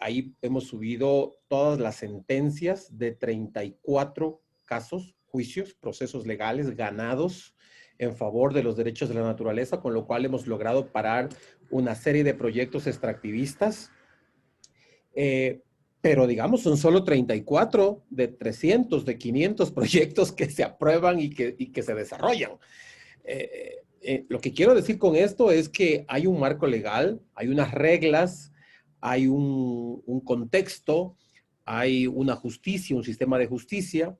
Ahí hemos subido todas las sentencias de 34 casos, juicios, procesos legales ganados en favor de los derechos de la naturaleza, con lo cual hemos logrado parar una serie de proyectos extractivistas. Pero digamos, son solo 34 de 300, de 500 proyectos que se aprueban y que se desarrollan. Lo que quiero decir con esto es que hay un marco legal, hay unas reglas, hay un contexto, hay una justicia, un sistema de justicia,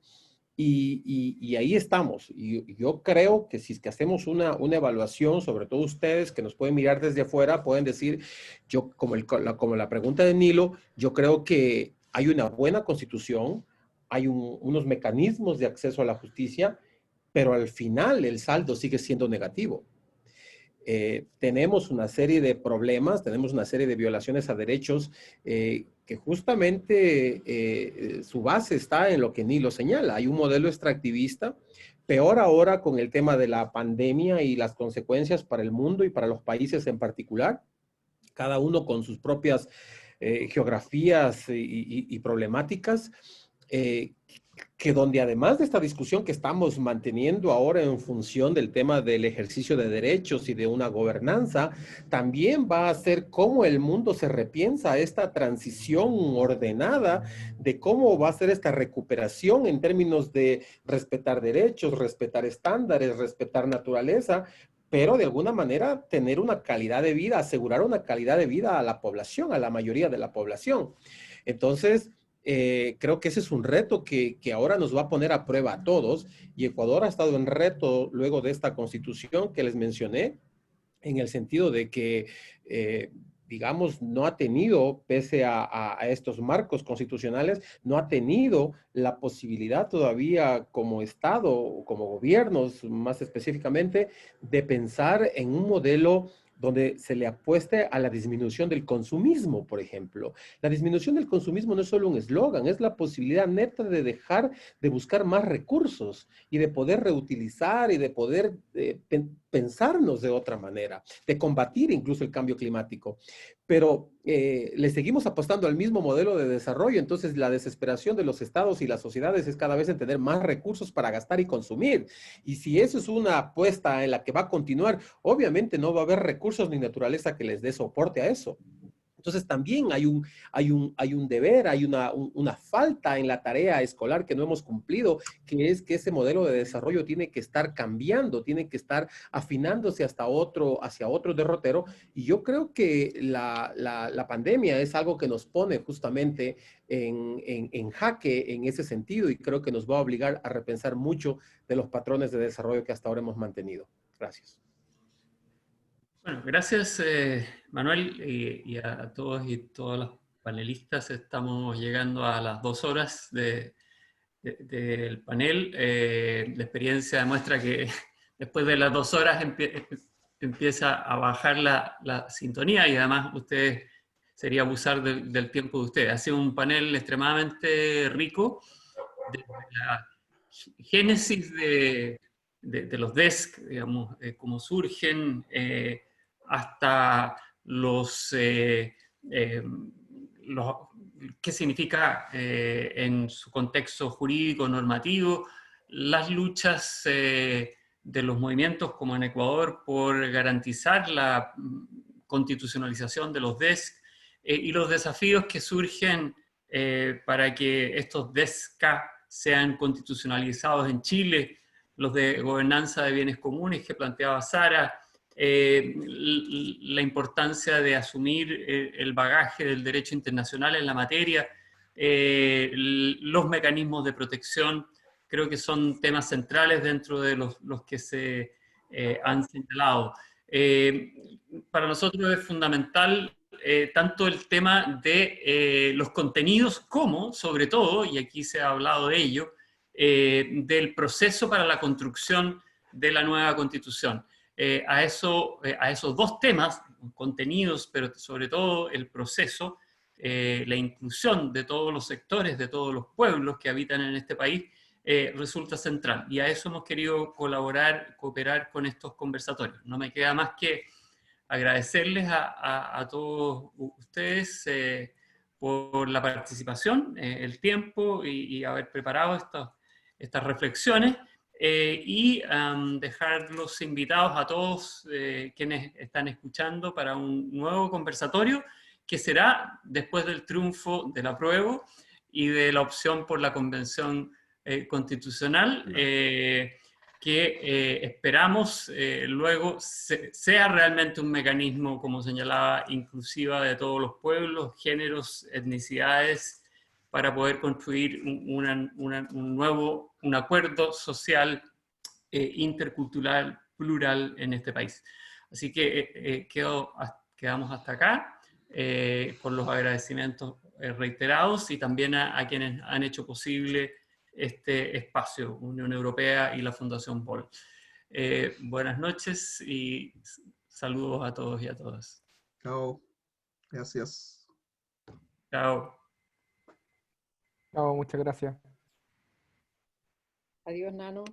y ahí estamos. Y yo creo que si es que hacemos una evaluación, sobre todo ustedes que nos pueden mirar desde afuera, pueden decir, yo como la pregunta de Nilo, yo creo que hay una buena constitución, hay unos mecanismos de acceso a la justicia, pero al final el saldo sigue siendo negativo. Tenemos una serie de problemas, tenemos una serie de violaciones a derechos que justamente su base está en lo que Nilo señala. Hay un modelo extractivista, peor ahora con el tema de la pandemia y las consecuencias para el mundo y para los países en particular. cada uno con sus propias geografías y problemáticas, que donde además de esta discusión que estamos manteniendo ahora en función del tema del ejercicio de derechos y de una gobernanza, también va a ser cómo el mundo se repiensa esta transición ordenada de cómo va a ser esta recuperación en términos de respetar derechos, respetar estándares, respetar naturaleza, pero de alguna manera tener una calidad de vida, asegurar una calidad de vida a la población, a la mayoría de la población. Entonces, creo que ese es un reto que ahora nos va a poner a prueba a todos, y Ecuador ha estado en reto luego de esta constitución que les mencioné, en el sentido de que, digamos, no ha tenido, pese a estos marcos constitucionales, no ha tenido la posibilidad todavía como Estado o como gobiernos, más específicamente, de pensar en un modelo donde se le apueste a la disminución del consumismo, por ejemplo. La disminución del consumismo no es solo un eslogan, es la posibilidad neta de dejar de buscar más recursos y de poder reutilizar y de poder pensarnos de otra manera, de combatir incluso el cambio climático. Pero le seguimos apostando al mismo modelo de desarrollo, entonces la desesperación de los estados y las sociedades es cada vez en tener más recursos para gastar y consumir. Y si eso es una apuesta en la que va a continuar, obviamente no va a haber recursos ni naturaleza que les dé soporte a eso. Entonces también hay un deber, hay una falta en la tarea escolar que no hemos cumplido, que es que ese modelo de desarrollo tiene que estar cambiando, tiene que estar afinándose hacia otro derrotero. Y yo creo que la pandemia es algo que nos pone justamente en jaque en ese sentido, y creo que nos va a obligar a repensar mucho de los patrones de desarrollo que hasta ahora hemos mantenido. Gracias. Bueno, gracias Manuel y a todos y todas las panelistas. Estamos llegando a las 2 horas del panel. La experiencia demuestra que después de las 2 horas empieza a bajar la sintonía, y además ustedes sería abusar del tiempo de ustedes. Ha sido un panel extremadamente rico, desde la génesis de los DESC, digamos, cómo surgen, hasta qué significa en su contexto jurídico, normativo, las luchas de los movimientos como en Ecuador por garantizar la constitucionalización de los DESC, y los desafíos que surgen para que estos DESCA sean constitucionalizados en Chile, los de gobernanza de bienes comunes que planteaba Sara, la importancia de asumir el bagaje del derecho internacional en la materia, los mecanismos de protección, creo que son temas centrales dentro de los que se han señalado. Para nosotros es fundamental tanto el tema de los contenidos como, sobre todo, y aquí se ha hablado de ello, del proceso para la construcción de la nueva Constitución. A esos dos temas, contenidos, pero sobre todo el proceso, la inclusión de todos los sectores, de todos los pueblos que habitan en este país, resulta central. Y a eso hemos querido cooperar con estos conversatorios. No me queda más que agradecerles a todos ustedes por la participación, el tiempo y haber preparado estas reflexiones, y dejarlos invitados a todos quienes están escuchando para un nuevo conversatorio que será después del triunfo del apruebo y de la opción por la Convención Constitucional, que esperamos luego sea realmente un mecanismo, como señalaba, inclusiva de todos los pueblos, géneros, etnicidades, para poder construir un acuerdo social, intercultural, plural en este país. Así que quedamos hasta acá, con los agradecimientos reiterados, y también a quienes han hecho posible este espacio, Unión Europea y la Fundación Bol. Buenas noches y saludos a todos y a todas. Chao. Gracias. Chao. No, muchas gracias. Adiós, Nano.